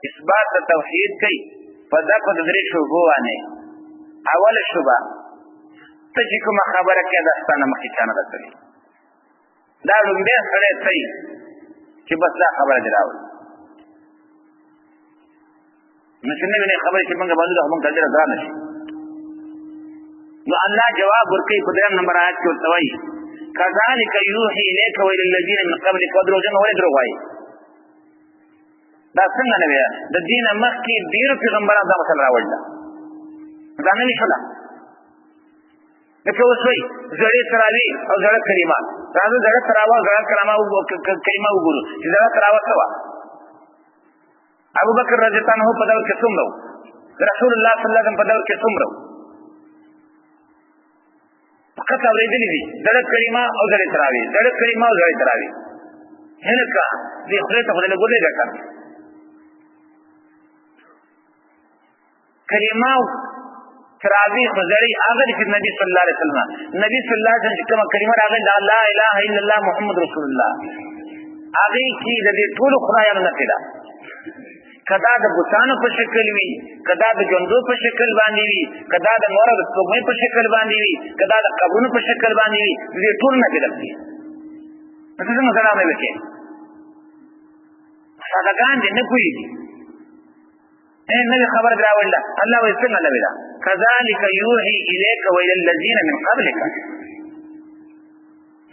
اثبات توحید کوي په دغه درې شوبو باندې. اوله شوبه ته چې کومه خبره کوي دا ستانه مخکې چا نه ده کړې، دا لومبی سړی تی چې بس دا خبره دې راوړي، نو چې نوې نوې خبرې چې موږ باندې دا موږ ته ډېره ګرانه شي. نو الله جواب ورکوي په 3 نمبر آیت کې ورته وایي کذلک یوحی الیک وإلی الذین من قبلک. و دروغجن ولې دروغ وایي؟ دا څنګه نه وي؟ د دې نه مخکې ډېرو پیغمبرانو دا مسله راوړې ده، دا نوې شوله. لکه اوس وایي زړې تراوي او زړه کلمه، راځه زړه تراوه او زړه کلمه وګورو چې زړه تراوه څه وه. ابوبکر رضی الله عنه په دور کې څومره و، رسول الله صلی الله علیه وسلم په دور کې څومره و، فقط اورېدلي دي زړه کلمه او زړه تراوي، زړه کلمه او زړه تراوي. هلکه دې خدای ته خدای له ګولې ګټه کلمه او تراوی خزری هغه چې نبی صلی الله علیه وسلم نبی صلی الله علیه وسلم کومه کلمه راغله لا اله الا الله محمد رسول الله، هغه کې د دې ټول خدایانو نه پیدا کدا د بوتانو په شکل وي، کدا د جندو په شکل باندې وي، کدا د نور د سپوږمۍ په شکل باندې وي، کدا د قبرونو په شکل باندې وي، دې ټول نه پیدا دي. څه مثلا مې وکړي سادهګان دې نه پوهېږي نوې خبر راوړل الله وایي څنګه نوې ده کذلک یوحی الیک وإلی الذین من قبلک.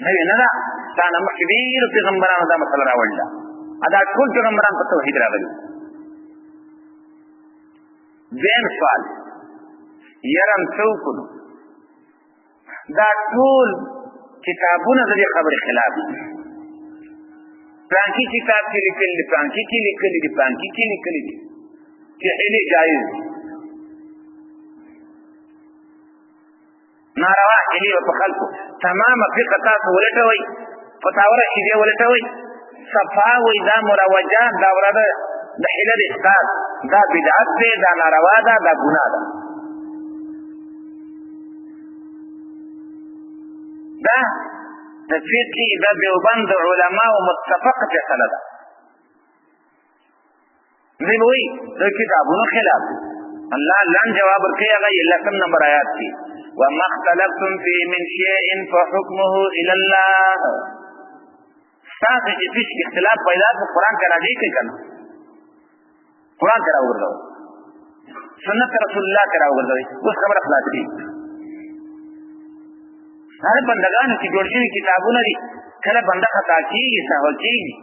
نوې نه ده، تا نه مخکې ډېرو پیغمبرانو دا مسله راوړله، دا ټول پیغمبران په توحید راغلي. دویم سوال یرم څه وکړو؟ دا ټول کتابونه د دې خبرې خلاف دي. پلانکي کتاب کې لیکلي دي، پلانکي کې لیکلي دي، پلانکي کې لیکلي دي چې هیلې جایز دي. ناروا هیلې په خلکو تمامه فقه تاسو ولټوئ، فتاوه رشیدیه ولټوئ، صفا وایي دا مروجه دوره ده د هیله د احساس، دا بدعت دی، دا ناروا ده، دا ګناه ده. دا د فقه د دیوبند علماو متفقه فیصله ده. دوی به وایي د کتابونو خلاف دي. الله لن جواب ورکوي، هغه 11 نمبر آیات کې وما اختلفتم فيه من شيء فحكمه الى الله. تاسو چې هیڅ اختلاف پیدا په قرآن کې راځي کې کنه، قرآن کې راوګرځوي، سنت رسول الله کې راوګرځوي، اوس خبره خلاص دي. هر بندگانو چې جوړ شوي کتابونه دي، کله بنده خطا کېږي، سهو کېږي،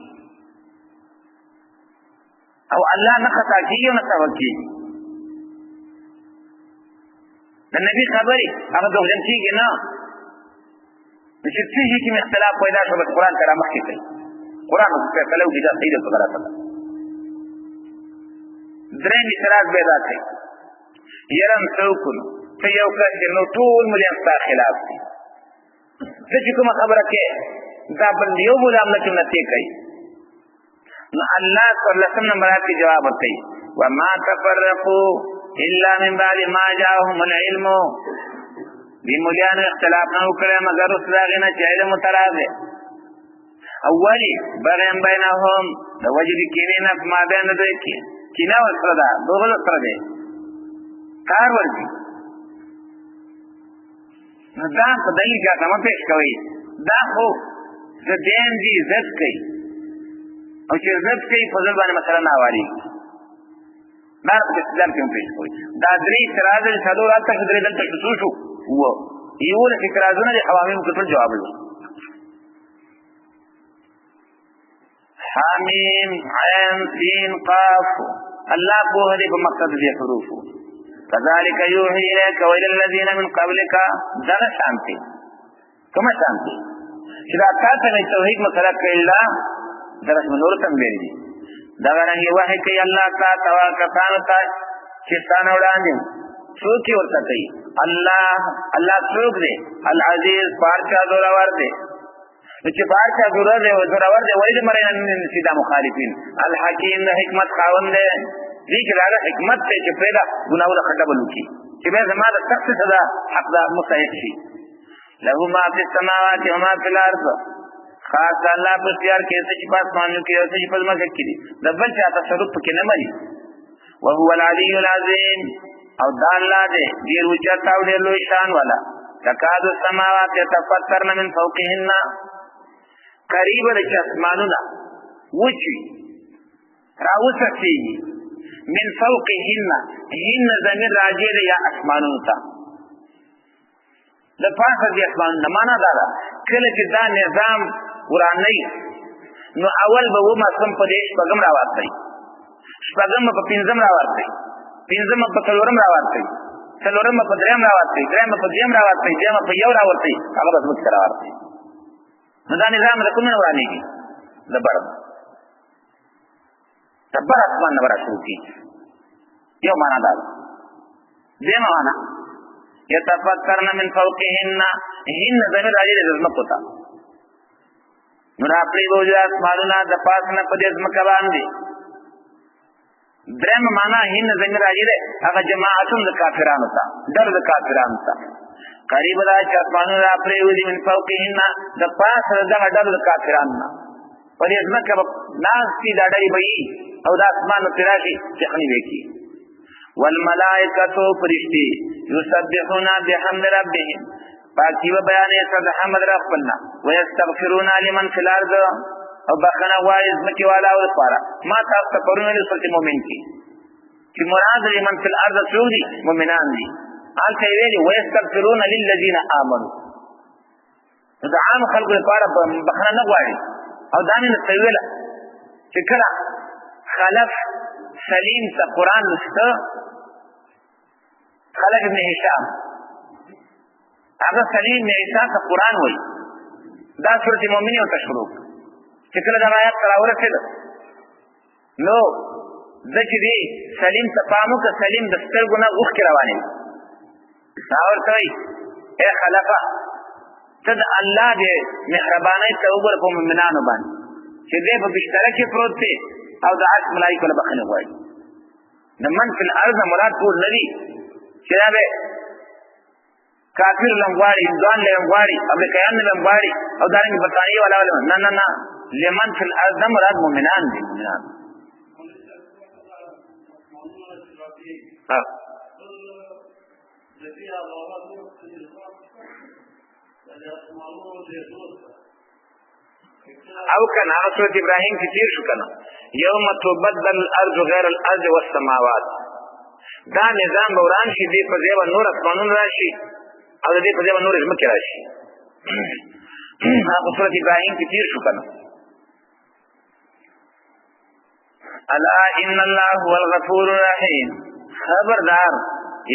او الله نه خطا کېږي او نه سهو کېږي. د نبي خبرې هغه دوغجن کېږي نه، چې څه شي کې اختلاف پیدا شو بس قرآن ته رامخکې کوي، قرآن فیصله وکړي دا صحیح ده په غلطه ده. درېیم اعتراض پیدا کوي یرم څه وکړو؟ ته یو کس یې نو ټول ملیان ستا خلاف دي، ته چې کومه خبره کوې دا بل یو ملا هم نه چمنتې کوي. نو الله 14 نمبر آیت کې جواب ورکوي وما تفرقوا الا من بعد ما جاءهم العلم. دی مولیانو اختلاف نه وکړی مګر اوس د هغې نه چې علم ورته راغی. او ولې بغیم بینهم د وجې د کینې نه په مابین د دوی کې کینه ورسره ده، بغض ورسره دی، کار ورځي. نو دا په دلیل چاته مه پېښ کوئ، دا خو ضدین دي، ضد کوي، او چې ضد کوي په ځل باندې مثلا نه هوارېږي. دا په استدلال کې هم پېښ کوئ. دا درې اعتراض دي، څلور هلته شو، درې دلته شو، څو شو؟ 11 اعتراضونه دي، عوامو کې ټول جواب لري. حامیم عین سین قاف. الله پوهه دی په مقصد دې حروفو. كذلك يوحي إليك وإلى الذين من قبلك. دغه شانتي کومه شانتي چې دا تاسو نه توحید مسله کړل، درس نور تم ویلي دغه رنګ وحی کوي الله تعالی توا کسانو ته چې ستانه وړاندې څوک ورته کوي. الله څوک دی؟ العزیز پارچا زورور دی. چې پارچا زورور دی وایي د مرین سیدا مخالفین. الحکیم د حکمت خاوند دی. دې کې دا حکمت ته چې پیدا ګناونه خټبل کی چې به زما د سخت سزا حق دا مستحق شي. له ما فی السماوات و ما فی الارض. خاص الله په اختیار کې څه چې په اسمانو کې او څه چې په ځمکه کې دي، د بل چا تصرف پکې نه مني. وهو العلی العظیم او دا الله دې ډیر اوچت او ډیر لوی شان والا تکاد السماوات يتفطرن من فوقهن قریب د اسمانونه وچی راوستی من فوقهن هن ضمیر راجع دی یا اسمانونو ته د پاسه د اسمانونو معنا دا ده کله چې دا نظام ورانی نو اول به و ما سم په دې شپږم راوړی شپږم په پنځم راوړی پنځم په څلورم راوړی څلورم په دریم راوړی دریم په دیم راوړی دیم په یو راوړی هغه به څه راوړی نو دا نظام د کومه ورانیږي د بر اسمان نه ورشو کی یو معنا دا دیم معنا يتفكرن من فوقهن هن ضمیر راځي د زمکو ته نو را پری بوجه اسمانونه د پاس نه په دې زمکه باندې درم معنا هن ضمیر راځي ده هغه جماعتون د کافرانو ته در د کافرانو ته قریب دا چې اسمانونه را پری وځي من فوقهن د پاس دغه در د کافرانو نه په دې زمکه ناس کی داډای وي او د اسمانو تراشي ځخني وکي والملائکه فرشتي يسبحون بحمد ربهم پاکی و بیان صد حمد ربنا ويستغفرون لمن في الارض او بخنا وایز مکی والا او پارا ما تاسو پرونه د سلطه مومن کی چې مراد لمن في الارض سعودي مومنان دي حال ته ویلي ويستغفرون للذين امنوا دا عام خلق لپاره بخنا نه غواړي او دامن سویلا چې کله خلف سلیم ته قران لسته خلف ابن هشام هغه سلیم ابن هشام ته قران وای دا سورۃ المؤمنین او تشروق چې کله دا آیات راورته نو ځکه دی سلیم ته پامو که سلیم د سترګو نه غوښ کی روانه دا ورته وای اے خلفا ته د الله دې مهرباني ته وګور په مومنانو باندې چې دې په بشتره کې پروت دی او د عرش ملائکه له بخنه وای د من فی الارض مراد ټول ندی چې دا به کافر لمغواړي ځان لمغواړي امریکایان لمغواړي او دارنګ برتانیې والا نه نه نه لمن فی الارض مراد مومنان دي مومنان او کنا سورۃ ابراهیم کې تیر شو کنا یوم تبدل الارض غیر الارض والسماوات دا نظام وران شي دی په ځای نور اسمانون راشي او دې په ځای نور زمکه راشي هغه سورۃ ابراهیم کې تیر شو کنا الا ان الله هو الغفور الرحیم خبردار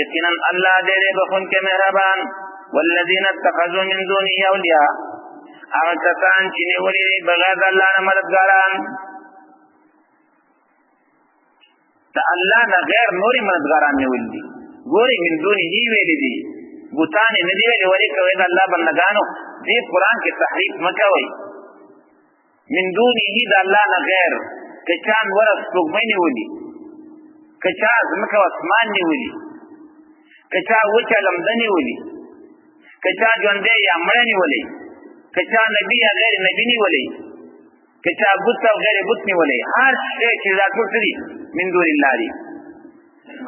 یقینا الله دې بخون کې مهربان والذین اتخذوا من دونه اولیاء هغه کسان چې نیولې بغیر الله نه مددګاران ته الله نه غیر نوري مددګاران نیولې دي ګوري من دونه هی ویلې دي بوتان نه دی ویلې کوي د الله بندگانو دې قران کې تحریف مکوي من دونه هی د الله نه غیر کچان ورس کومې نیولې کچا زمکه اسمان نیولې کچا وچه لمدنی نیولې کچا ژوندې یا مړ نیولې کچا نبی یا غیر نبی نیولې کچا بت او غیر بت نیولې هر شی چې ذکر کړی من دون الله دی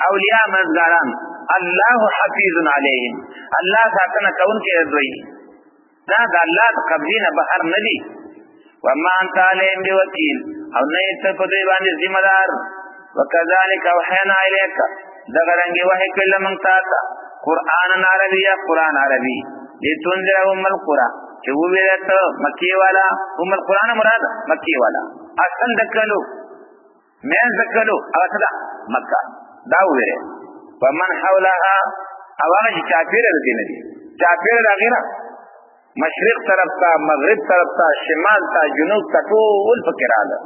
اولیاء مزګاران الله حفیظ علیهم الله ساتنه کوونکی دی دا د الله قبضینه بهر ندی وما انت علیهم بوکیل او نه ته په دې باندې ذمہ دار وکذالک اوحینا الیک دغه رنګي وحی کله مونږ ته قرآن عربی یا قرآن عربی لتنذر ام القرى چې ویلته مکی والا ام القرآن مراد مکی والا اصل دکلو مې دکلو اصل مکه دا ویره ومن حولها اواغه چې کافر دي نه دي کافر راغیره مشرق طرف تا مغرب طرف تا شمال تا جنوب تا ټول فکراله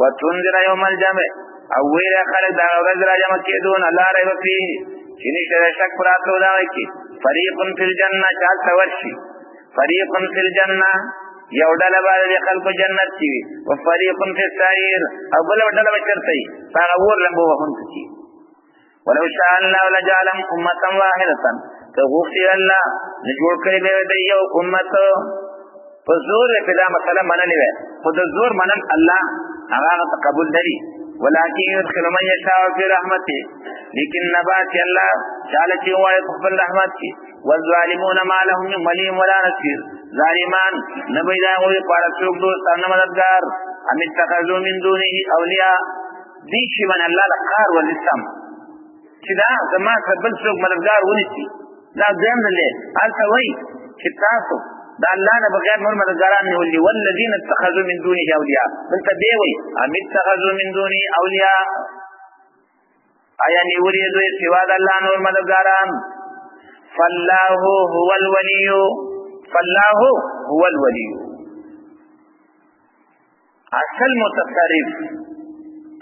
وتنذر يوم الجمع او ویره خلک دا ورځ راځم کېدون الله رب فيه چینی شک پراتو دا وکی فریقن فی الجنہ چال تورشی فریقن فی الجنہ یو ډله باندې خلق جنت چی او فریقن فی السعیر او بل ډله بچرتای هغه ور لمبو وهون کی ولو شاء الله لجعلهم امه واحده که غوښتي الله نجوړ کړی به د یو امت په زور په دا مسله منلې وي خو د زور منل الله هغه قبول لري ولكن يدخل من يشاء في رحمته لیکن نبات الله چاله چې وای په خپل رحمت کې والظالمون ما لهم من ولي ولا نصير ظالمان نبی دا وی پر څوک دوستانه مددگار ام اتخذوا من دونه اولیاء دې چې من الله لقار ولسم چې دا زما بل څوک مددگار ونیسي دا ځم نه الته وای چې تاسو دا الله نه بغیر نور مددگاران نه ولي والذین اتخذوا من دونه اولیاء بل ته دی وای ام اتخذوا من دونه اولیاء آیا نیولی دوی سوا دا اللہ نور مددگاران فاللہ هو الولی فاللہ هو الولی اصل متصرف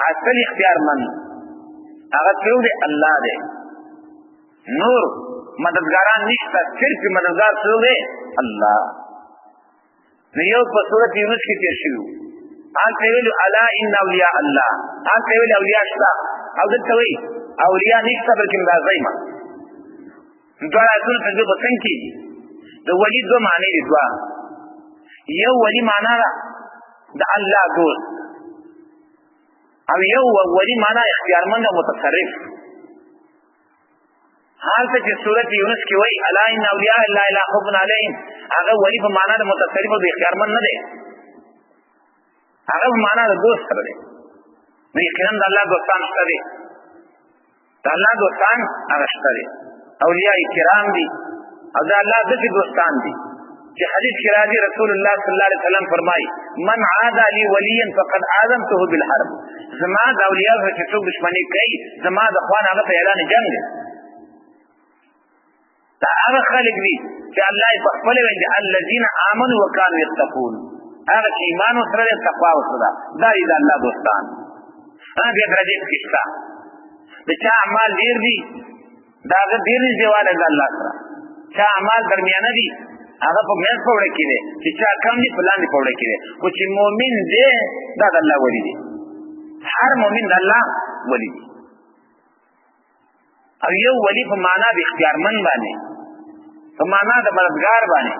اصل اختیار من اگر کیوں دے اللہ دے نور مددگاران نشتا صرف مددگار کیوں دے اللہ نیو پر صورت یونس کی تیرشیو آن تیویلو علا ان اولیاء اللہ آن تیویلو اولیاء شتا او دلته وی اولیاء نشته بلکې راځي ما دا ټول څنګه بسنګ کی د ولی دو معنی دي دوا یو ولی معنا د الله دوست او یو ولی معنا اختیارمند او متصرف حالته چې سورۃ یونس کې وی الا ان اولیاء الله لا خوف علیهم هغه ولی په معنا د متصرف او اختیارمند نه دی هغه په معنا د دوست سره دی نو یقینا د الله دوستان شته دي د الله دوستان هغه شته دي اولیاء کرام دي او د الله د دوستان دي چې حدیث کې راځي رسول الله صلی الله علیه وسلم فرمایي من عاد لي وليا فقد اعظمته بالحرب زما د اولیاء چې څوک دښمنی کوي زما د خوان هغه په اعلان جنگ دی دا هغه خلک دي چې الله په خپل وجه الذين امنوا وكانوا يتقون هغه چې ایمان او سره تقوا وسره دا دي د الله دوستان هغه درجه کیسه د چا اعمال ډیر دي دا ډیر دیواله د الله سره چا اعمال درمیانه دي هغه په مېز په وړه کې دي چې چا کم دي په لاندې په وړه کې دي او چې مؤمن دی دا د الله ولی دی هر مؤمن د الله ولی دی او یو ولی په معنا د اختیارمند باندې په معنا د مددگار باندې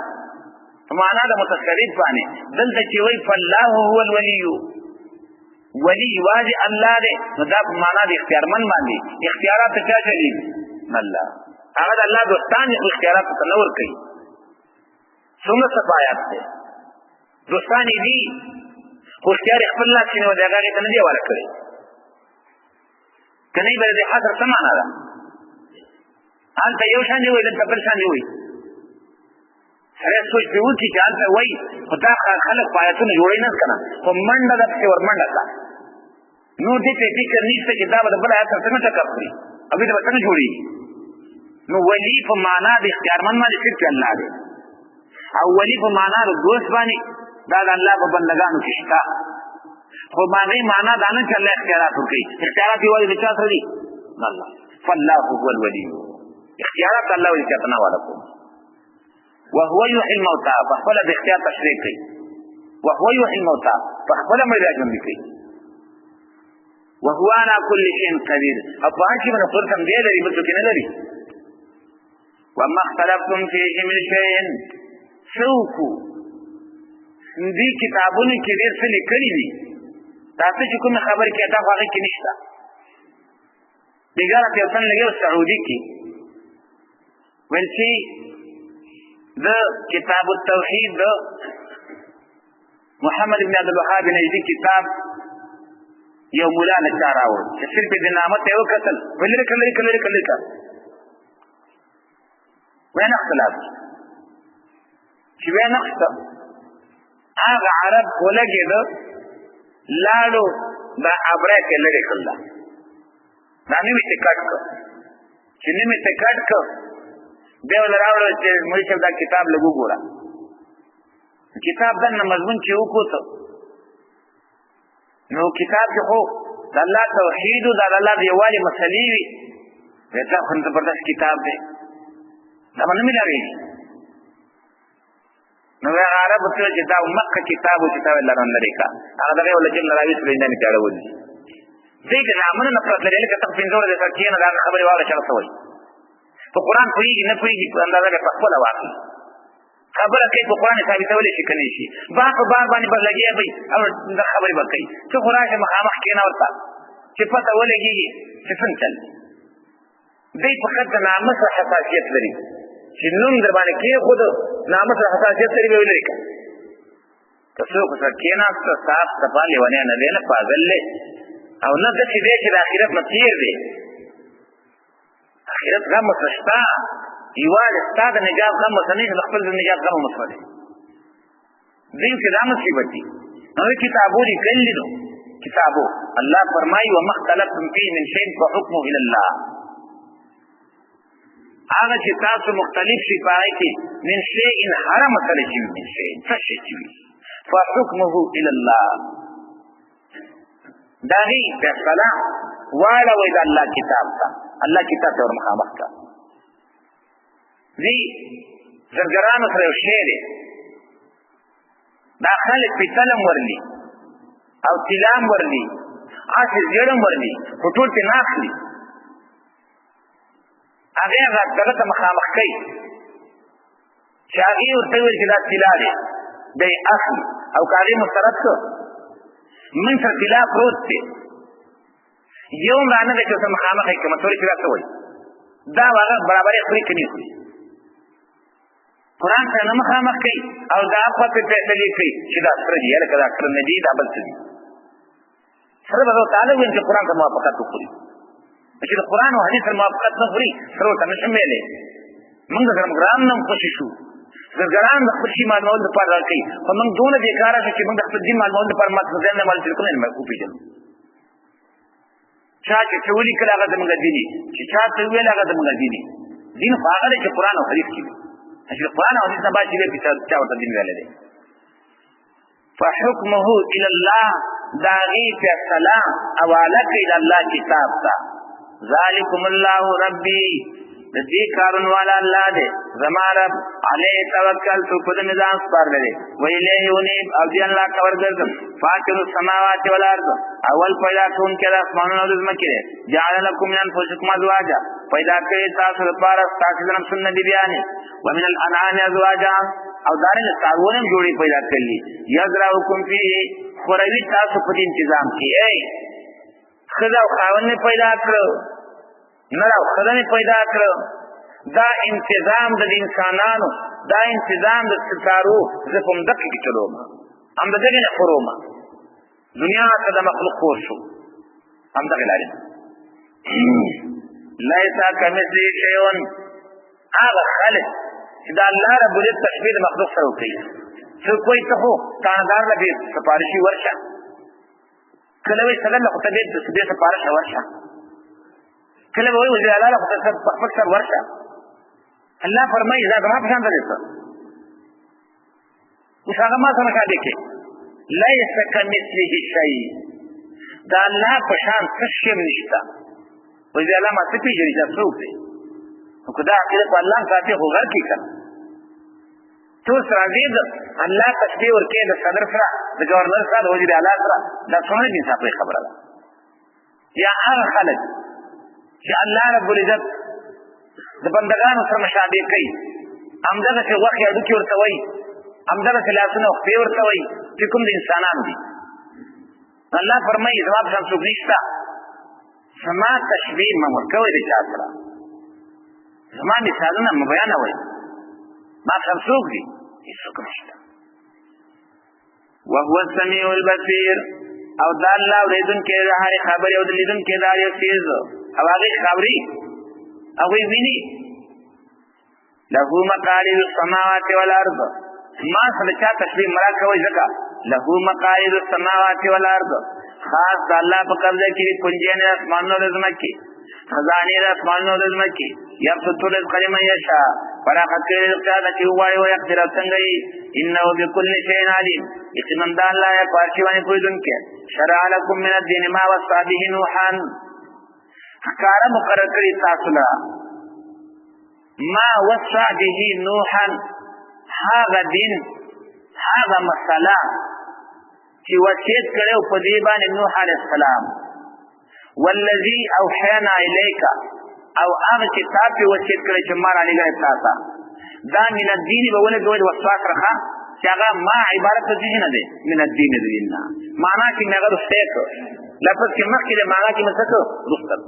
په معنا د متصرف باندې دلته چې وی فالله هو الولی ولی واجی الله دې نو دا په معنا د اختیارمند باندې اختیارات چا چلی الله هغه د الله دوستان اختیارات تنور کوي څومره صفایات دي دوستان دي خو اختیار خپل الله چې نو دا هغه ته نه دی ورکړي کني به دې حاضر سمانا ده انت یو شان دی وای د بل شان دی وای سره سوچ دی وکی چې انت وای خدا خلک پایتونه جوړی نه کنه خو منډه د څه ور منډه کا نو دې ته فکر نشته چې دا به بل آیت څنګه تکړی ابي دا څنګه جوړی نو ولی په معنا د اختیارمن باندې صرف الله دی او ولی په معنا د دوست باندې دا د الله په بندگانو کې شته خو باندې معنا دا نه چې الله اختیارات کوي اختیارات یې وایي د چا سره دي الله فالله هو الولي اختیارات الله وی کتنا ولکم وهو يحيي الموتى فخپل د اختیار تشریح کوي وهو يحيي الموتى فخپل مې راځم کوي وهو على كل شيء قدير او باقي من خپل تم دی لري بل څه نه لري وما اختلفتم فيه من شيء شوكو دې کتابونو کې ډېر څه لیکلي دي تاسو چې کوم خبر کې دا هغه کې نشته دیګار په څن لګي سعودي کې ولچی د کتاب التوحید د محمد بن عبد الوهاب نجدي کتاب یو مولا نه چاراو چې صرف د نامه ته وکتل ولر کله وين اختلاف چې وين اختلاف هغه عرب ولګي د لاړو دا ابره کې لري کړل دا نیمه ټکټ چې نیمه ټکټ دیو لراوړو چې مې دا کتاب لګو ګورا کتاب دنه مضمون چې وکوت نو کتاب کې خو د الله توحید او د الله دیوالي مسلې وي دا خو زبردست کتاب دی دا باندې مې لري نو هغه عرب ته چې دا مکه کتاب او کتاب الله ران لري کا هغه دغه ول چې راوي سره نه چاړول دي دا امنه نه پرته لري کته پینځور د سکینه دا خبره واله چا وایي په قران پوری نه پوری په اندازه په خپل واقع خبره کوي په قران ثابتول شي کني شي با په باندې بلګي به او دا خبره وکړي چې قران مخامخ کېنا ورته چې پته ولګېږي چې څنګه چل دی په خط د ناموس حساسیت لري چې نوم در باندې کېښود ناموس حساسیت لري به ولري که څوک سره کېناسته صاف صفا لیونی نه دی نه پاگل دی او نه داسې دی چې د آخرت نه تېر دی آخرت غم ورته شته یوازې ستا د نجات غم ورته نه د خپل د نجات غم ورته دی دین کې دا مصیبت دي هغه کتابو لیکلي نو کتابو الله فرمایي وما اختلفتم فيه من شيء فحكمه الى الله هغه چې تاسو مختلف شي پای کې من شيء هر مسله چې من شيء څه شي فحكمه الى الله داغي فیصله واړه وای د الله کتاب ته الله کتاب ته ورمخامخ کا وی زرګرانو سره یو شی دی دا خلک په تلم ورلی او تلام ورلی آسې زیړم ورلی خو ټول پې ناخلي هغې هغه دغه ته مخامخ کوي چې هغې ورته وویل چې دا طلا دی دی اخلي او که هغې مسترد څه من سره طلا پروت دی یو هم رانه دی چې ورته مخامخ یې کړم ټولې چې دا څه وایي دا هغه برابرې خوري که نه خوري قرآن سره نه مخامخ کوي او دا خوا پې فیصلې کوي چې دا سره دي هلکه دا سره نه دي دا بل څه دي سره به ورته تعالی ویم چې قرآن ته موافقت وکړي چې د قرآن او حدیث سره موافقت نه خوري سره ورته نشم ویلی موږ د ګران نه هم خوشي شو زرګران د خپل شي معلومولو دپاره راکوي خو موږ دونه بېکاره شو چې موږ د خپل دین معلومولو دپاره ماته ځان نه معلوم تلکونه نه وپېژنو چا چې څه ولیکل هغه زموږ دیني چې چا څه وویل هغه زموږ دیني دین خو هغه دی چې قرآن او حدیث کې وي چې قرآن او حدیث نه باید چې دی چا ورته دین ویلی دی فحکمه الى الله د هغې فیصله حواله کوي د الله کتاب ته ذالکم الله ربي د دې کارونه والا الله دی زما رب علیه توکلت په دې ځان سپارلی دی ویلیه انیب او دې الله ته ورګرځم فاطر السماوات والارض اول پیدا کوونکی د اسمانونو او د ځمکې دی جعل لکم من انفسکم ازواجا پیدا کړی تاسو لپاره ستاسو د نفسونو نه دي بیانې ومن الانعام ازواجا او دارنګه څاروونه هم جوړې پیدا کړلي یزرعکم فیه خوروي تاسو په دې انتظام کې ښځه او خاوند مې پیدا کړه نر او ښځه مې پیدا کړه دا انتظام د انسانانو دا انتظام د ستارو زه په همدغه کې چلوم همدغې نه خورم دنیا ته د مخلوق خور شو همدغې لارې لیس کمثله شیء هغه خلک چې د الله رب العزت تشبیه د مخلوق سره وکړي څوک وایي ته خو تاندار له بې سپارشي ورشه کله وایي سلام له خو ته بې سپارشه ورشه کله به وایي وزیر اعلی له خو ته په خپل سر ورشه الله فرمایي دا زما په شان دی څه اوس هغه ما ته مشابه کې لیس کمثله شیء د الله په شان څه شی هم نشته وزیر اعلی ما څه پېژني دا څوک دی نو که دا عقیده په الله ساتي خو غر کې که ته اوس راځې د الله تشبیه ورکوې د صدر سره د ګورنر سره د وزیر اعلی سره دا څومره د انصافۍ خبره ده یا هغه خلک چې الله رب العزت د بندګانو سره مشابه کوي همدغسې غوښې هډوکي ورته وایي همدغسې لاسونه او خپې ورته وایي چې کوم د انسانان دي الله فرمایي زما په شان څوک نشته زما تشبیه مه ورکوئ د چا سره زما مثالونه مه بیانوئ ما په شان څوک دي هېڅوک نشته وهو السمیع البصیر او دا الله اورېدونکی د هرې خبرې او د لیدونکی د هر یو څیز او هغې خبرې هغوی ویني له مقالید السماوات والارض ما سره چا تشبیه مراد کوئ ځکه له مقالید السماوات والارض خاص د الله په قبضه کې پنجې د اسمانونو د ځمکې خزانې د اسمانونو د ځمکې یبسط الرزق لمن یشاء پراخه کوي رزق چاته چې وغواړي ویقدر او څنګه یې انه بكل شیء علیم یقینا د الله یې په هر شي باندې پوهېدونکی شرع لکم من الدین ما وصى به نوحا ښکاره مقرر کړي تاسو له ما وصى به نوحا هغه دین هغه مسله چې وصیت کړی په دې باندې نوح علیه السلام والذي اوحینا الیک او هغه چې تا پې وصیت کړی چې ما رالېږلی تا ته دا من الدین به ولګوئ د وصوا سره ښه چې هغه ما عبارت د ذهن نه دی من الدین د دین نه معنا کې مې هغه رستی کړ لفظ کې مخکې د معنا کې مسکو رخصت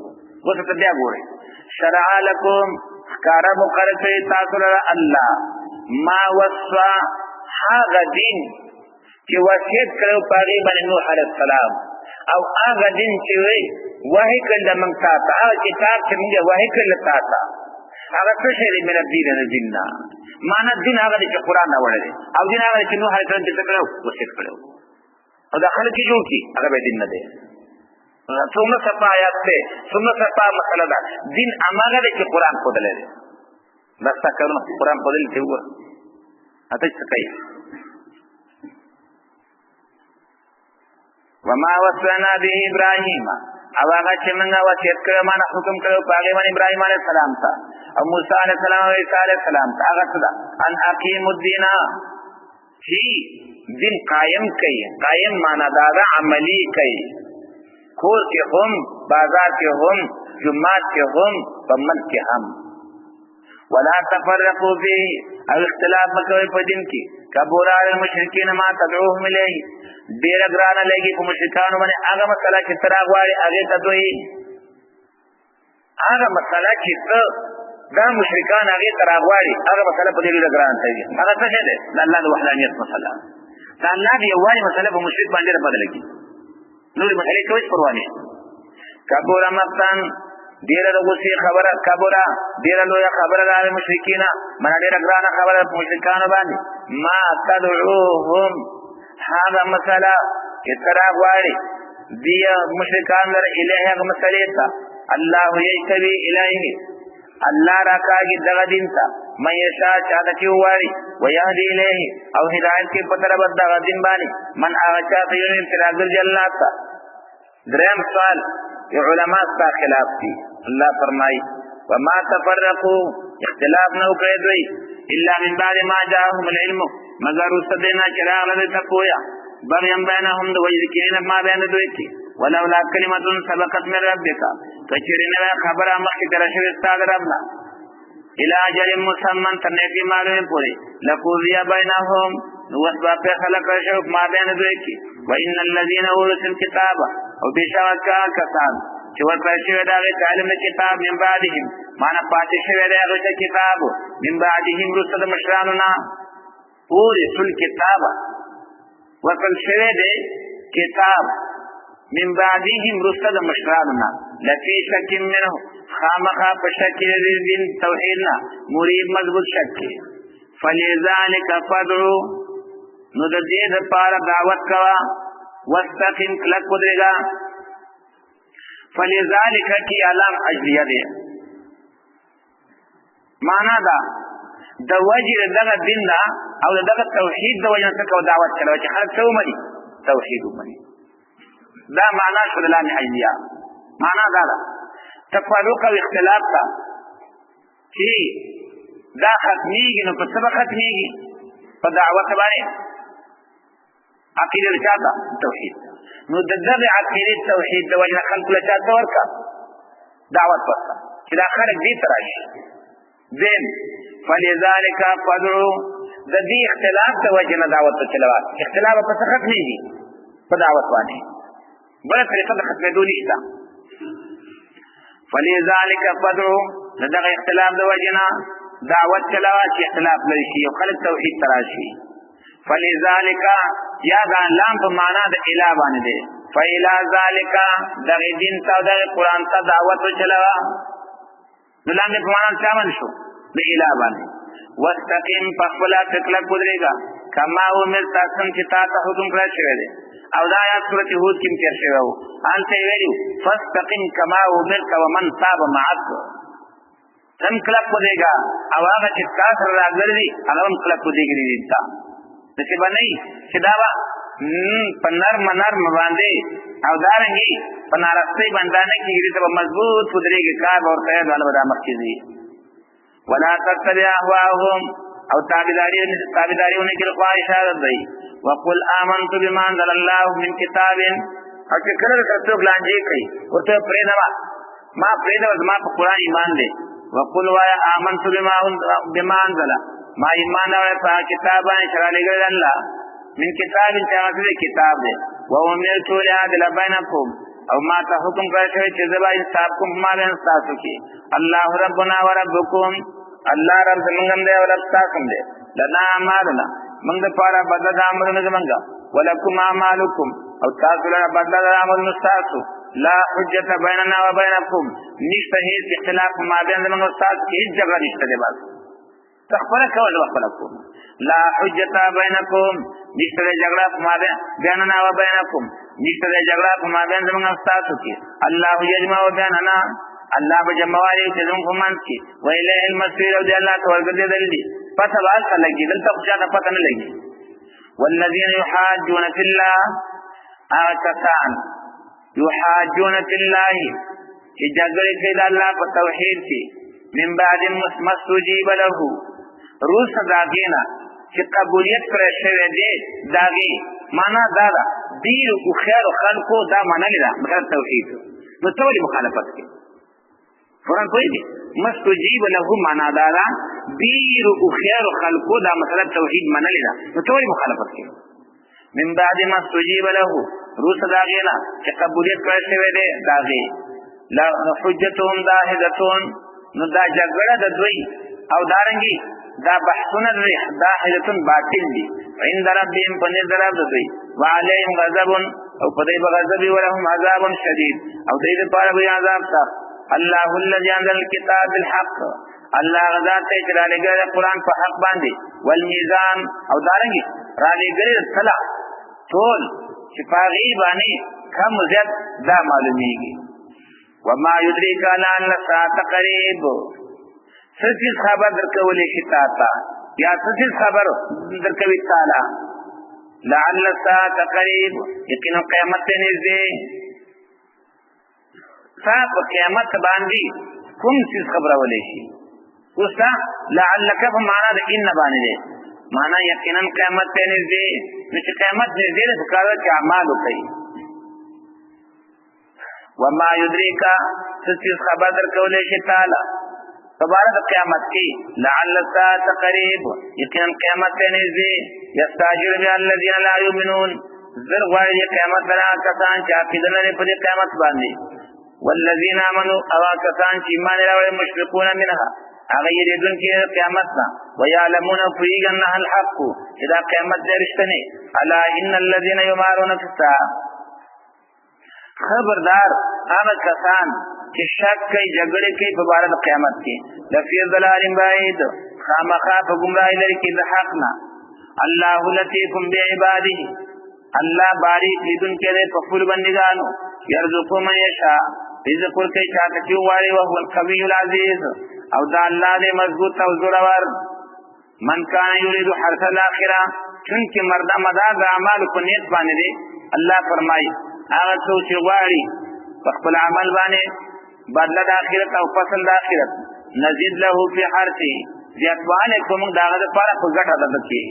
وته بیا ګورئ شرع لكم کار مقرر تاسو لپاره الله ما وصى هغه دین چې وصیت کړو پاره باندې نوح علیه السلام او هغه دین چې وحی کړل موږ ته هغه کتاب چې موږ وحی کړل تاسو هغه څه شی دی مله دین نه معنا دین هغه چې قران راوړل او دین هغه چې نوح علیه السلام چې کړو وصیت کړو او داخله کې جوړ کی هغه به دین نه دی څومره صفه آیات ته څومره صفه مسله ده دین هغه چې قران کو دلته بس تا کړو قران په دل کې وره اته څه کوي وما وصلنا به ابراهيم او هغه چې موږ وصیت کړو معنا حکم کړو پاګې باندې ابراهيم عليه السلام ته او موسی عليه السلام او عيسى عليه السلام ته هغه څه ده ان اقیم الدين چې دین قائم کړي قائم معنا دا عملی کړي کور کې هم بازار کې هم جمعات کې هم پمن کې هم ولا تفرقوا فيه او اختلاف مکوئ په دین کې کبر علی المشرکین ما تدعوهم الیه ډیر ګرانه لګي په مشرکانو باندې هغه مسله چې تراغ واړي هغه ته دوی هغه مسله چې دا مشرکان هغه تراغ واړي هغه مسله په دې ډیر ګرانه دی هغه څه ده د الله د وحدانیت مسله دا الله دی وايي مسله په مشرک باندې بدل کی نور مسله کوي پروا نه کبر مقتن ډیر لږه خبره کبره ډیر لوی خبره د مشرکین من ډیر ګرانه خبره مشرکان باندې ما تدعوهم هذا مساله چې تراغ واړي دی مشرکان در الیه مسلې ته الله یشتبی الیه الله راکاږي دغه دین ته مې یشا چاته کی واړي ويهدی الیه او هدایت کې پتر بد دغه دین باندې من هغه چاته یې تراغ جنات دریم سوال علماء کا خلاف دي الله فرمای وما تفرقوا اختلاف نو کړی دوی الا من بعد ما جاءهم العلم مگر وسدنا چراغ له تقویا بریم بینهم دو وجکین ما بین دوی کی ولولا کلمه سبقت من ربک کچرینه خبره مخکې درشه استاد ربنا الى اجل مسمى تنفي معلوم پوری لقضي بينهم واسباب خلق شوق ما بین دوی کی وان الذين اورثوا الكتاب او بشاکا کسان چې ورته شوی دا علم کتاب من بعدهم معنا پاتې شوی دا هغه کتاب من بعدهم رسل مشراننا اورثوا الكتاب ورته شوی دا کتاب من بعدهم رسل مشراننا لفي شك منه خامخا پشکل دین توحیدنا مرید مضبوط شک فلذلك فدعو نو د دې لپاره دعوت کوا واستقم کلک ودرېګا فلذلك کی علام اجلیه ده معنا دا د وجه دغه دین دا او دغه توحید د وجه څخه دعوت کړو چې هر څو مړي توحید ومني دا معنا شو د لام اجلیه معنا دا تفرق او اختلاف تا چې دا ختميږي نو په سبب ختميږي په دعوت باندې عقیده چاته توحید نو د دغه عقیده توحید د وجه خلق له چاته ورکا دعوت ورکا چې دا خلک دې تراشي زين فلذلك فدعو د دې اختلاف د وجه نه دعوت چلوا اختلاف په څه ختميږي په دعوت باندې بل طریقه د ختمېدو نشته فلذلك فدعو دغه اختلاف د وجه نه دعوت چلوا چې اختلاف لري شي او خلک توحید تراشي فلذلك یا دا لام په معنا د اله باندې ده فإلى ذلك دغه دین ته د قرآن ته دعوت چلوا نو لام په معنا څه باندې شو د اله باندې واستقم فقلا تکلک بدرېګا کما امر تاسو چې تاسو حکم کړی شوی دی او دا آیات سورۃ هود کې تیر شوی وو ان ته ویلو فاستقم کما امرت ومن تاب معك تم کلک بدرېګا او هغه چې تاسو راغلي هغه هم کلک بدرېګي دي تا څه باندې چې دا پنار منار باندې او دارنګي پنارستي باندې کې دې مضبوط بدرېګي کار او ته دا ولا مخکې ولا تتبع اهواهم او تابعداریونه کې خواهشات دی وقل آمنت بما انزل الله من كتاب او چې کله تاسو ګلانجي کوي ورته پرېدما ما پرېدما ما په قرآن ایمان دی وقل وایا آمنت بما انزل ما ایمان او په کتاب باندې شرع لګل الله من کتاب چې هغه کتاب دی و امرت لعدل بینکم او ما ته حکم کړی شوی چې زه به انصاف کوم ما بین ستاسو کې الله ربنا و ربکم الله رب زمونږ هم دی او رب ستاسو هم دی لنا اعمالنا موږ دپاره بدله د عملونو زمونږ ولکم اعمالکم او تاسو لره بدله د عملونو ستاسو لا حجت بیننا و بینکم نشته هیڅ اختلاف ما بین زمونږ او ستاسو کې هیڅ جګړه نشته دی بس تخبره کول وخبره کوم لا حجت بینکم نشته جګړه ما بیننا و بینکم نشته جګړه ما بین زمونږ او ستاسو کې الله یجمع بیننا الله بجمعوالي چې زمونږ په منځ کې و الیه المصیر او دی الله ته ورګرځېدل دي پته به هلته لګي دلته خو چاته پته نه لګي والذین یحاجون فی الله هغه کسان یحاجون فی الله چې جګړې کوي د الله په توحید کې من بعد ما استجیب له وروسته د هغې نه چې قبولیت کړی شوی دی د هغې معنا دا ده ډېرو هوښیارو خلکو دا منلې ده مطلب توحید نو ته ولې مخالفت کوې فورا پوهېږې مستجیب له معنا دا ده ډېرو هوښیارو خلکو دا مطلب توحید منلې ده نو ته ولې مخالفت کوې من بعد ما استجیب له وروسته د هغې نه چې قبولیت کړی شوی دی د هغې حجتهم داهدتون نو دا جګړه د دوی او دارنګي دا بحثونه دوی داهدتون باطل دي عند ربهم په نزد رب د دوی وعليهم غضب او په دوی به غضب ولهم عذاب شدید او دوی دپاره به عذاب سخت الله الذي انزل الكتاب بالحق الله غزا ته چې رالېږلی قرآن په حق باندې والمیزان او دارنګي رالېږلی صلاح ټول چې په هغې باندې کم زیات دا معلومیږي وما يدريك لعل الساعة قريب څه څیز خبر درکولی شي تا ته یا څه څیز خبر درکوي تعالی لعل الساعة قريب یقینا قیامت ته نږدې تا په قیامت باندې کوم څیز خبرولی شي اوس تا لعلک په معنا د ان باندې دی معنا یقینا قیامت ته نږدې نو چې قیامت نږدې ده پکار ده چې اعمال وکړي وما يدريك څه خبر درکولی شي تعالی په باره د قیامت کې لعل الساعة قریب یقینا قیامت ته نږدې یستعجل بها الذین لا یؤمنون زر غواړي قیامت لره کسان چې عقیده نه لري په دې قیامت باندې والذین آمنوا او کسان چې ایمان راوړي مشفقون منها هغه یریدونکي قیامت نه ویعلمون پوهېږي انها الحق چې دا قیامت دی رښتینی الا ان الذین یمارون فی الساعة خبردار هغه کسان چې شک کوي جګړې کوي په باره د قیامت کې لفی ضلال بعید خامخا په ګمراهۍ لرې کې د حق نه الله لطیف بعباده الله باریک لیدونکی دی په خپلو بندګانو یرزق من یشاء رزق ورکوي چاته چې وغواړي وهو القوي العزیز او دا الله دی مضبوط او زورور من کان یرید حرث الاخره چونکې مدار د اعمالو په نیت باندې دی الله فرمایي هغه څوک چې غواړي په خپل عمل باندې بدله د آخرت او فصل د آخرت نزید له فی حرثه زیاتوالی کوم د هغه دپاره په ګټه ده کې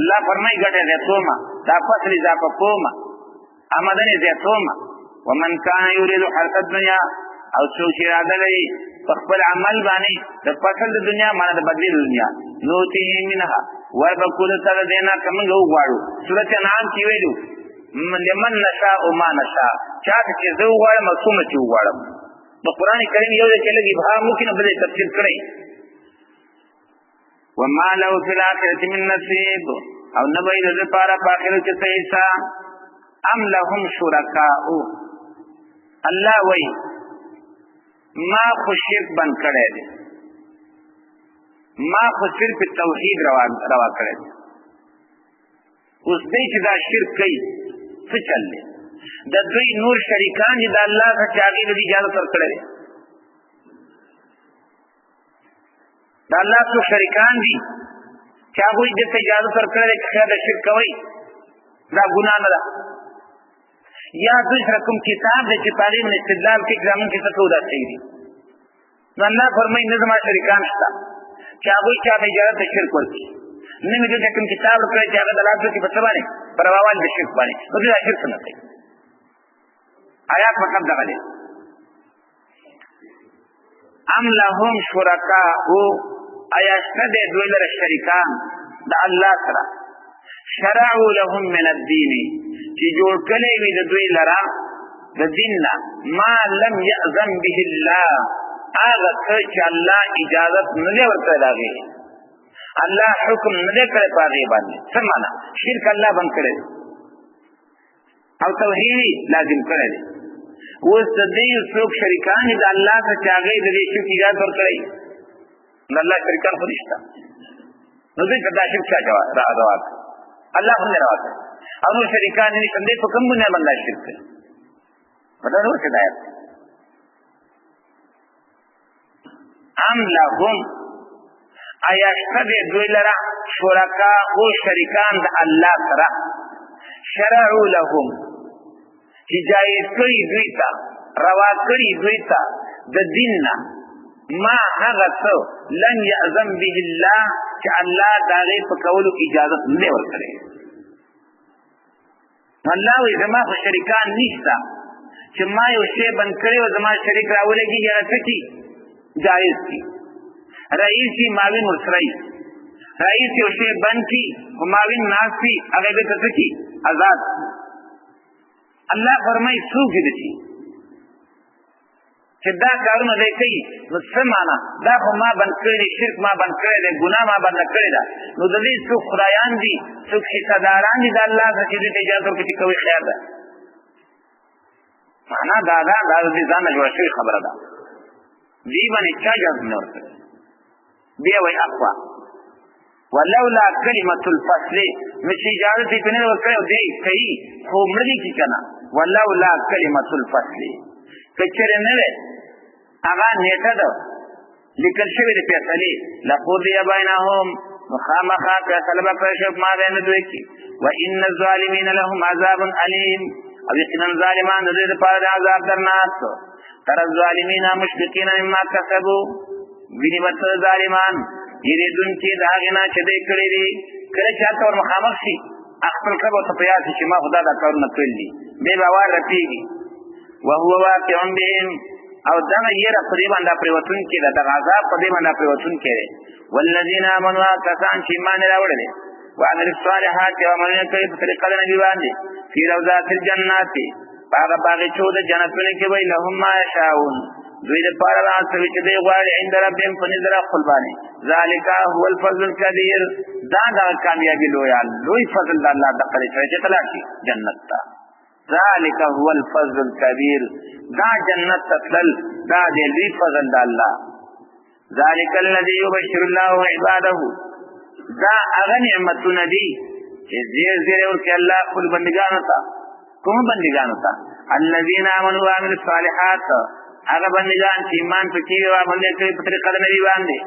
الله فرمایي ګټه زیاتومه دا فصل اضافه کومه آمدنې زیاتومه ومن کان یرید حرث الدنیا او څوک چې اراده لري په خپل عمل باندې د فصل د دنیا معنا د بدلې د دنیا نوتیه منها وربکول سره دینا کومه وغواړو سورۃ انعام کې ویلو لمن نشاء ما نشاء چاته چې زه وغواړم او څومره چې وغواړم نو قرآن کریم یو دی چې لږ ابهام ممکن بلې تفسیر کړی وما له فی الاخرة من نصیب او نه به یې د دپاره په آخرت کې څه حصه ام لهم شرکاء الله وایي ما خو شرک بند کړی دی ما خو صرف توحید روا کړی دی اوس دی چې دا شرک کوي څه چل دی د دوی نور شریکان دي د الله څخه چې هغې له دې اجازت ورکړی دی د الله څو شریکان دي چې هغوی دې ته اجازت ورکړی دی چې خیر د شرک کوئ دا ګناه نه ده یا دوی سره کوم کتاب دی چې په هغې باندې استدلال کوي چې زمونږ کیسه کوو دا صحیح دي نو الله فرمایي نه زما شریکان شته چې هغوی چاته اجازت د شرک ورکړي نه مې دلته کوم کتاب ورکړی چې هغه دلالت وکړي په څه باندې په رواوالي د شرک باندې نو دوی دا شرک نه کوي آیات مطلب دغه دی ام لهم شرکاء آیا شته دی دوی لره شریکان د الله سره شرعوا لهم من الدین چې جوړ کړی وي د دوی لره د دیننا ما لم یأذن به الله هغه څه چې الله اجازت نه دی ورکړی داغې الله حکم نه دی کړی په هغې باندې څه معنا شرک الله بند کړی او توحید لازم کړی دی اوس د دې څوک شریکان دي د الله څخه چې هغې د دې شرک اجازت ورکړی د الله شریکان خو نشته نو دوی ته دا شرک چا روا کړ الله هم نه روا کړ او نور شریکان یې نشته دی په کوم بنیاد باندې شرک کوي پته نه ورته دی ام لهم آیا شته دوی لره شرکا او شریکان د الله سره شرعوا لهم چې جایز کړي دوی ته روا کړي دوی ته د دین نه ما هغه څه لن یأذن به الله چې الله د هغې په کولو اجازت نه دی ورکړی الله وایي زما خو شریکان نشته چې ما یو شی بند کړی او زما شریک راولګېږي هغه څه کي جایز کی رئیس کی معاون ورسره رئیس یو شی بند کی خو معاون ناست وي هغې بېرته څه کي آزاد الله فرمایي څوک دې شي چې دا کارونه دی کوي نو څه معنا دا خو ما بند کړی دی شرک ما بند کړی دی ګناه ما بنده کړې ده نو د دې څوک خدایان دي څوک حصهداران دي د الله څخه چې دې ته اجازه ورکړي چې کوي خیر ده معنا دا ده دا د دې ځان نه جوړه شوې خبره ده دې باندې چا اجازه نه ورکړي بیا وایي اقوا ولولا کلمة الفصل نو چې اجازه دې ته نه ورکړی او دې کوي خو مړه دي کي که نه ولولا کلمة الفصل که چېرې نه وی هغه نیټه ده لیکل شوې د فیصلې لقضي بینهم نو خامخا فیصله به کړی شوې په مابین د دوی کې وان الظالمین لهم عذاب علیم او یقینا ظالمان د دوی دپاره د عذاب درناک تر الظالمین مشفقین مما کسبو ویني به ته ظالمان یېرېدونکي د هغې نه چې دوی کړي دي کله چې هلته ور مخامخ شي خپل کب ورته په یاد شي چې ما خو دا کارونه کړي دي بیا به وار رپېږي وهو واقع بهم او دغه یره په دې باندې پرېوتونکی ده دغه عذاب په دې باندې پرېوتونکی دی والذین آمنوا کسان چې ایمان یې راوړی دی وعملوا الصالحات او عملونه کوي په طریقه د نبي باندې فی روضات الجنات په هغه باغچو د جنتونو کې به لهم ما یشاءون دوی دپاره به هغه څه چې دوی غواړي عند ربهم په نظر خپل باندې ذلک هو الفضل الکبیر دا دغه کامیابي لوی فضل د الله دغه دی چې ته لاړ شي جنت ته ذلك هو الفضل الكبير دا جنت تتلل دا دی لوی فضل دا الله ذلك الذي يبشر الله عباده دا هغه نعمتونه دي چې زیر ورکړي الله خپل بندګانو ته کوم بندګانو ته الذين آمنوا وعملوا الصالحات هغه بندګان چې ایمان پکې او عمل کوي په طریقه د نبی باندې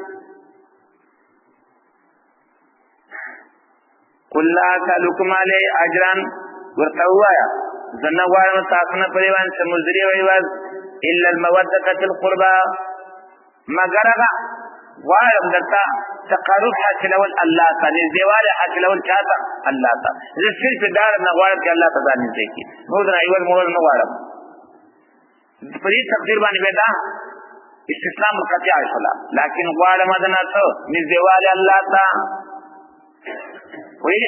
قل لا اسألكم عليه اجرا ورته ووایه زه نه غواړم تاسو نه په دې باندې څه مزدوري او عوض الا المودة فی القربى مګر هغه غواړم درته تقرب حاصلول الله ته نږدېوالی حاصلول چا ته الله ته زه صرف دا نه غواړم چې الله ته ځان نږدې کړي نور نه عوض مول نه غواړم په دې تقدیر باندې به دا استسلام القطع شوله لکن غواړم د نه څه نږدېوالی الله ته وایي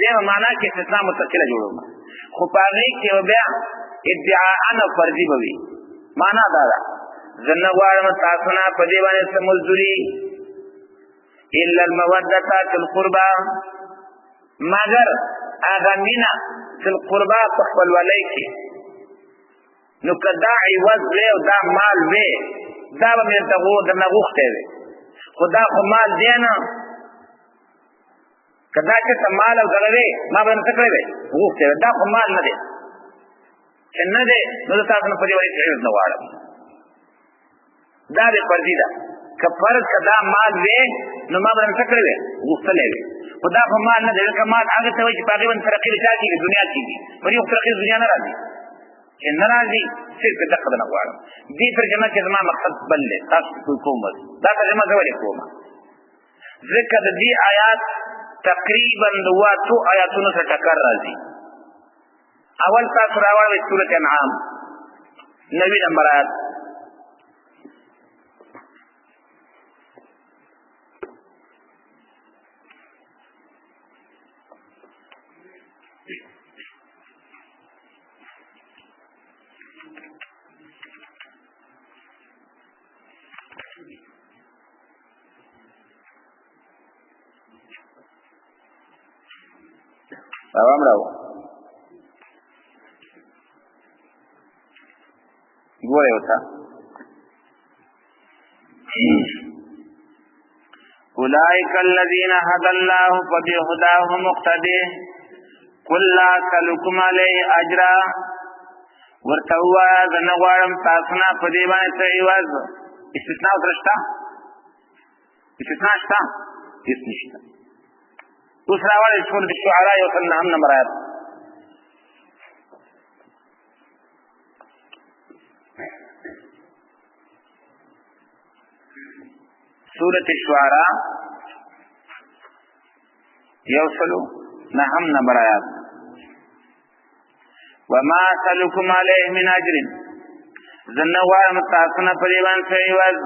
دې معنا کې استسلام متصله جوړوم خو په هغې کې بیا ادعاء فرضي به وي معنا دا ده زه نه غواړم تاسو نه په دې باندې څه مزدوري الا المودة فی القربى مګر هغه مینه فی القربى په خپلولۍ کې نو که دا عوض وی او دا مال وی دا به مې درنه غوښتی وی خو دا خو مال دی نه که دا چېرته مال او دغه وی ما به نه څه کړی وی غوښتی وی دا خو مال نه دی چې نه دی نو زه تاسو نه په دې باندې عوض نه غواړم دا دې فرضي ده که فرض که دا مال وی نو ما به نه څه کړی وی غوښتلی وی خو دا خو مال نه دی ځکه مال هغه ته وایي چې په هغې باندې ترقي د چا کېږي دنیا کېږي په دې خو ترقي د دنیا نه را ځي چې نه را ځي صرف دغه به نه غواړم دې ترجمه کې زما مقصد بل دی تاسو کوم کوم دا ترجمه زه ولې کومه ځکه د دې آیات تقریبا د اتو آیاتونو سره ټکر راځي اول تاسو راوړئ سورة انعام 90 نمبر آیات عوام راو ګوره وتا اولئک الذین هدى الله فبهداه مقتدی قل لا اسألكم علیه اجرا ورته ووایه زه نه غواړم تاسو نه په دې باندې څه عوض. استثناء ورشته؟ استثناء شته؟ هېڅ نشته. اوس راوړئ سورة الشعراء یو سل نهم نمبر آیت. سورة الشعراء یو سلو نهم نمبر آیات. وما اسألكم عليه من اجر زه نه غواړم تاسو نه په دې باندې څه عوض.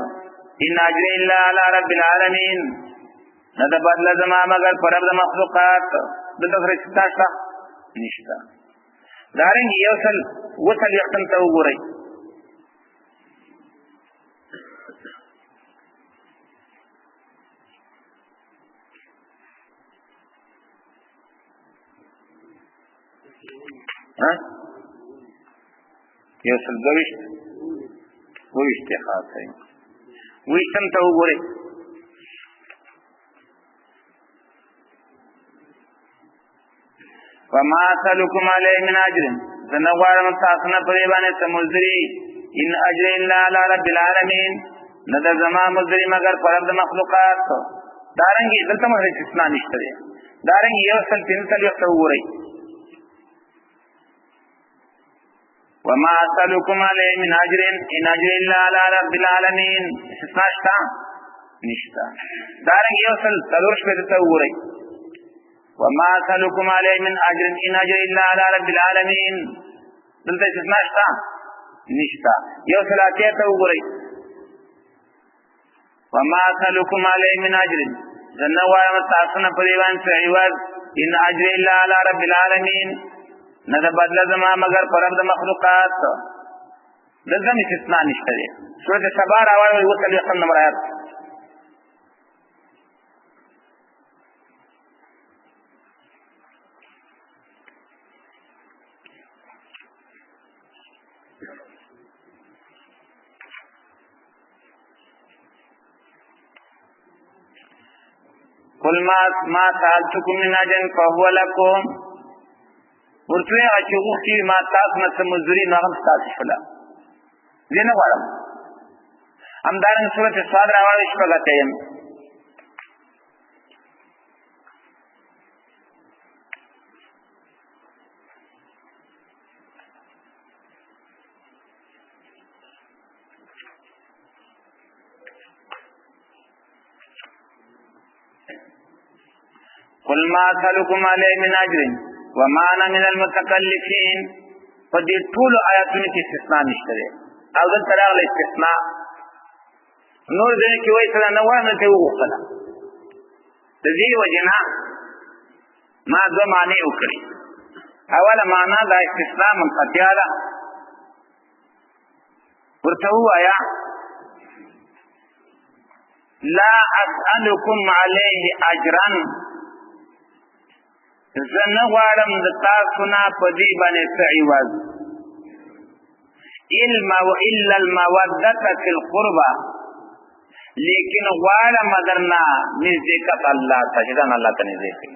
ان اجر الا على رب العالمین نه د بدله زما مګر په رب د مخلوقات. دلته سره شته شته نشته. دارنګې یو سل اووه څلوېښتم ته وګورئ. یو سل دویشت ویشت خاص ہے ویشتم ته وګورئ. وما اسألكم عليه من اجر زه نه غواړم تاسو نه په دې باندې څه مزدوري. ان اجر الا على رب العالمین نه ده زما مزدوري مګر په رب د مخلوقات. دارنګې دلته هم استثناء نشته دی. دارنګې یو سل پنځه څلوېښت ته وګورئ. وما اسألكم عليه من اجر ان اجر الا على رب العالمین. استثناء شته نشته. دارنګې یو سل څلور شپېته ته وګورئ. وما اسألكم عليه من اجر ان اجر الا على رب العالمین. دلته استثناء شته نشته. یو سل اتیا ته وګورئ. وما اسألكم عليه من اجر زه نه غواړم تاسو نه په دې باندې څه عوض. ان اجر الا على رب العالمین نه ده بدله زما مګر په رب د مخلوقات. دلته هم استثناء نشته دی. سورة سبا راوړئ اووه څلوېښتم نمبر آیات. قل ما سألتكم من أجر فهو لكم. ورته هغه چې غوښتي ما تاسو نه څه مزدوري نو هغه ستاسو شوله. زه نه غواړم. همدارنګه سورة صاد راوړئ شپږ اتیم. قل ما اسألكم عليه من اجر وما انا من المتکلفین. په دې ټولو آیاتونو کې استثناء نشته دی. او دلته راغلی استثناء. نور ځینې کې وایي سره نه غواړم دلته یې وغوښتله. د دې وجې نه ما دوه معنی وکړي. اوله معنا دا استثناء منقطعه ده. ورته ووایه لا اسألكم عليه اجرا زه نه غواړم د تاسو نه په دې باندې څه عوض. الا المودة فی القربى لیکن غواړم درنه نزدېکت الله ته چې ځان الله ته نږدې کړي.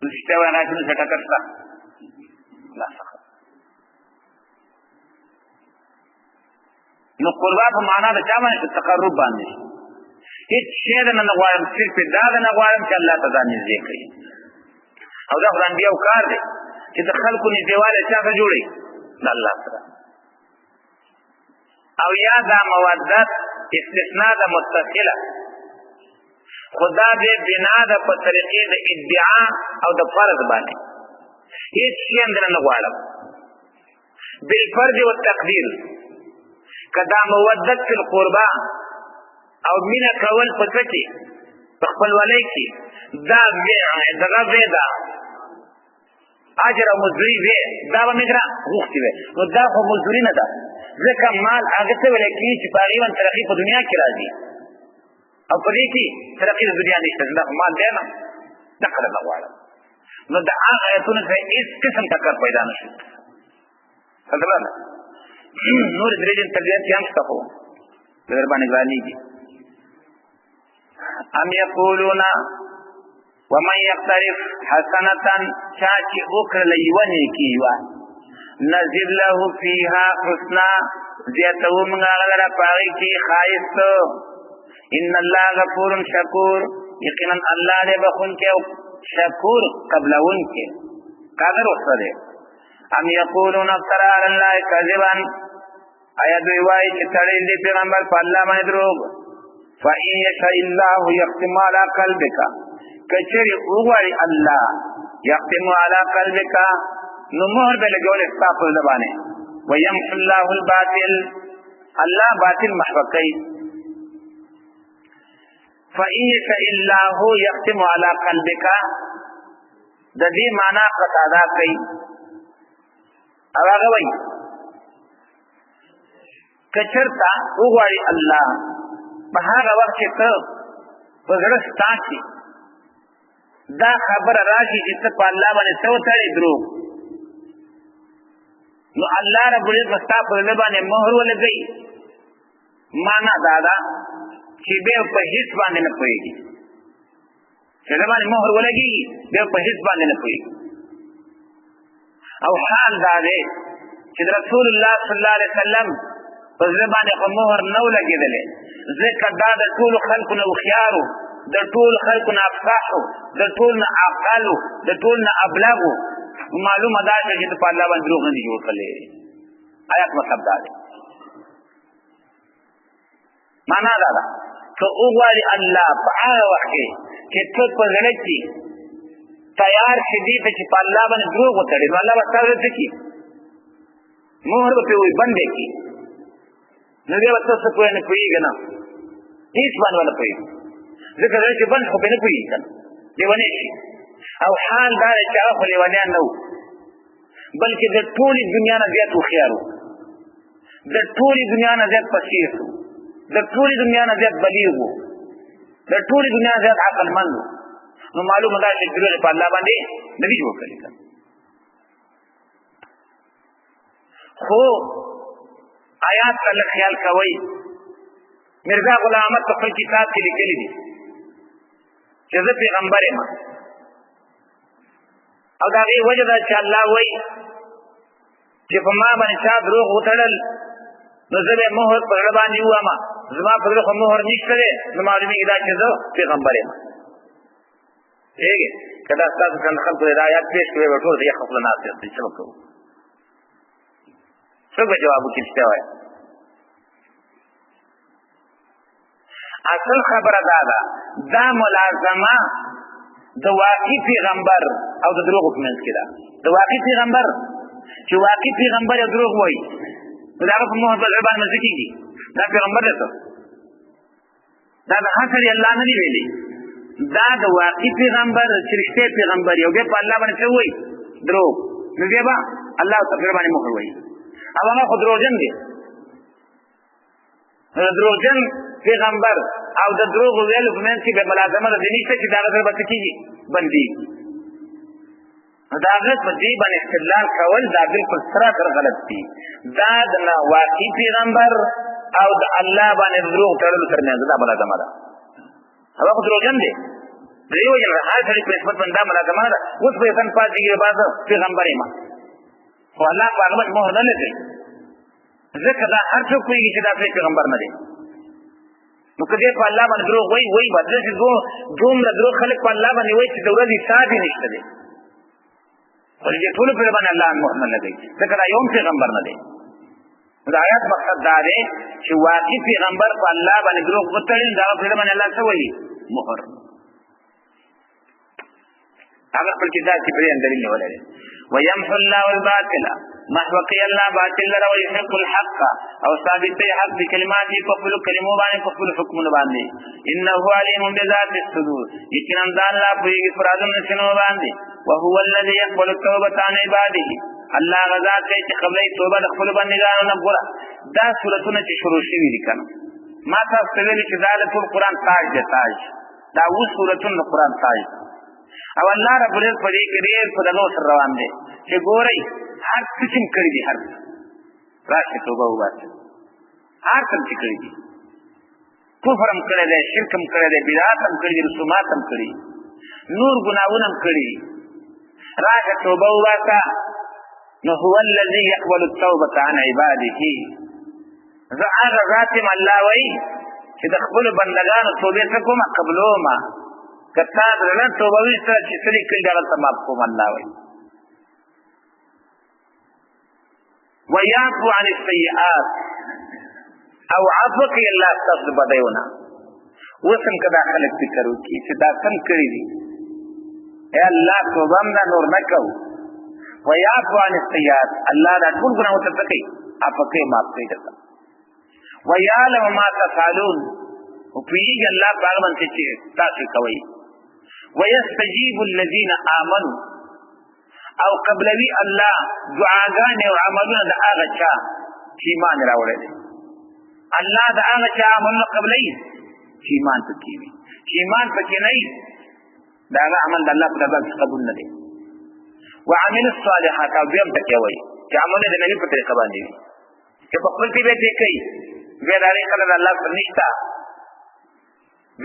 رشته وایي چې څه ټکر شته لا څه. نو قربا په معنا د چا باندې تقرب باندې هیڅ شی نه غواړم صرف دا نه غواړم چې الله ته ځان نږدې کړي. او دا خو د انبیاو کار دی چې د خلکو نږدېوالی چا څه جوړوي د الله سره. او یا دا مودت استثناء د متصله خو دا دی بنا ده په طریقې د ادعا او د فرض باندې. هیڅ شی هم نه غواړم بالفرض والتقدیر. که دا مودت فی القربا او مینه کول په څه کې په خپلوالۍ کې دا دغه وی ده اجر او مزدوري وي دا به مګرا غوښتي وي نو دا خو مزدوري نه ده ځکه مال هغه څه ویل کېږي چې په هغې باندې ترقي په دنیا کې راځي او په دې کې ترقي د دنیا نشته دا خو مال دی نه دغه درته غواړم نو د هغه ایتونو څخه هېڅ قسم ټکر پیدا نه شي خبره نور درې دین تربیت کې هم شته خو در باندې ګرانېږي ام یقولون ومن یقترف حسنة چا چې وکړله یوه نیکي یوه نزد له فیها حسنا زیاتو موږ هغه لره په هغې کې ښایست ان الله غفور شکور یقینا الله دې بخونکی او شکور قبلونکی قادر ورسره دی ام یقولون افترى علی الله کذبا آیا دوی وایي چې تړلی دی پیغمبر په الله باندې دروغ فإن یشاء الله یختم علی قلبک کچری وغواړي الله یختم علی قلبک نو مهر به لګول ستا په زړه باندې ويمحو الله الباطل الله باطل محو کوي فإن يشاء الله يختم على قلبك د دې معنا قطاده کوي او هغه وایي کچرتا وغواړي الله په هغه وخت کې ته په زړه ستا کې دا خبره راشي چې ته په الله باندې څه وتړې دروغ نو الله رب العزت ستا په زړه باندې مهر ولګوي معنا دا ده چې بیا په هیڅ باندې نه پوهېږي چې زړه باندې مهر ولګېږي بیا په هیڅ باندې نه پوهېږي او حال دا دی چې رسول الله صلی الله علیه وسلم په زړه باندې خو مهر نه و لګېدلی ځکه دا د ټولو خلکو نه هوښیارو د ټولو خلکو نه افصاحو د ټولو نه عقلو د ټولو نه ابلغو معلومه دا شوه چې ته په الله باندې دروغ نه دي جوړ کړلی آیات مطلب دا دی معنا دا ده که وغواړي الله په هغه وخت کې چې ته په زړه کې تیار شې دې ته چې په الله باندې دروغ وتړې نو الله به ستا زړه څه کړي مهر به پرې وایي بند یې کړي نو بیا به ته څه پوهې نه پوهېږې نه هېڅ باندې به نه پوهېږي ځکه زړه چې بند خو پرې نه پوهېږي که نه لیونی شي او حال دا دی چې هغه خو لیونیان نه وو بلکې د ټولې دنیا نه زیات هوښیار وو د ټولې دنیا نه زیات فصیح وو د ټولې دنیا نه زیات بلیغ وو د ټولې دنیا نه زیات عقلمند وو نو معلومه ده چې دروغ په الله باندې نه دي جوړ کړي خو آیات ته لږ خیال کوئ مرزا غلام احمد په خپل کتاب کې لیکلي دي چې زه پیغمبر یم او د هغې وجه ده چې الله وایي چې په ما باندې چا دروغ وتړل نو زه به یې مهر په زړه باندې ووهمه زما په زړه خو مهر نشته دی نو معلومېږي دا چې زه پیغمبر یم پوهېږې که دا ستاسو څنګه خلکو دا آیات پېښ کړی به ټول د یخه خوله ناست یاستئ څه به کوو څوک به جواب وکړي رښتیا وایه اصل خبره دا ده دا ملازمه د واقعي پیغمبر او د دروغو په منځ کې ده د واقعي پیغمبر چې واقعي پیغمبر یو دروغ وایي نو د هغه په مهر په زړه باندې مزه کېږي دا پیغمبر دی څه دا د هر سړي الله نه دي ویلي دا د واقعي پیغمبر چې رښتیا پیغمبر یو بیا په الله باندې څه وایي دروغ نو بیا به الله په زړه باندې مهر وایي او هغه خو دروغجن دی د دروغجن پیغمبر او د دروغ ویلو په منځ کې به ملازمه ده نشته چې د هغه سره به څه کېږي بندېږي نو د هغه په دې باندې استدلال کول دا بلکل سراسر غلط دي دا د واقعي پیغمبر او د الله باندې د دروغ تړلو تر منځ دا ملازمه ده هغه خو دروغجن دی د دې وجې نه هر سړي په نسبت باندې دا ملازمه ده اوس به یې تن پاتېږي بعض پیغمبر یم خو الله په هغه باندې مهر نه لګوي ځکه دا هر څوک پوهېږي چې دا پیغمبر نه دی نو که دې په الله باندې دروغ وایي به داسې دومره دروغ خلک په الله باندې وایي چې د ورځې حساب یې نشته دی خو دې ټولو پرې باندې الله مهر نه لګوي ځکه دا یو پیغمبر نه دی د آیات مقصد دا دی چې واقعي پیغمبر په الله باندې دروغ وتړي د هغه پرې باندې الله څه وایي مهر هغه خپل کتاب کې پرې اندرې نیولې ويمحو الله الباطل محوقي الله باطل لره ويحق الحق او ثابت حق بكلمات يقبل كلمو باندې قبل حکم باندې انه عليم بذات الصدور یقینا الله په یوه فرادن شنو باندې وهو الذي يقبل التوبه عن عباده الله غزا کوي چې قبلې توبه د خپل بندګانو نه ګوره دا سورتونه چې شروع شوي دي کنه ما تاسو ته ویل چې دا ټول قران تاج دی تاج دا و سورتونه قران تاج او الله رب ال په دې کې ډېر په دغه سره روان دي چې ګورئ هر څه چې کړی دي هر راشه توبه وباسه هر څه چې کړی دي کفر هم کړی دی شرک هم کړی دی بدعت هم کړی دی رسومات هم کړی نور ګناهونه هم کړی راشه توبه وباسه نو هو الذي يقبل التوبه عن عباده هغه ذات الله وای چې د خپل بندگانو توبه څخه کومه قبلوما کتا درنه توبه وی سره چې سړي کړي دا تمام کوم الله وای ويعفو عن السيئات او عفو کوي الله تاسو بدایونه وسم کدا خلک فکر وکي چې دا کم کړی دي اے الله توبه نه نور نکو ويعفو عن السيئات الله دا ټول ګناهونه ته کوي اپکه معاف کوي دا ويعلم ما تفعلون او پیږي الله باغ باندې چې تاسو کوي ويستجيب الذين امنوا او قبلوي الله دعاګانې او عملونه د هغه چا چې ایمان راوړل الله د هغه چا عملونه قبلي چې ایمان پکې وي چې ایمان پکې نه وي دا عمل د الله په طرف قبول نه دی وعمل الصالحات او بیا پکې وي چې عمل د نبی په طریقه باندې وي چې په خپل کې به دې کوي بیا دا لري کله الله پر نشتا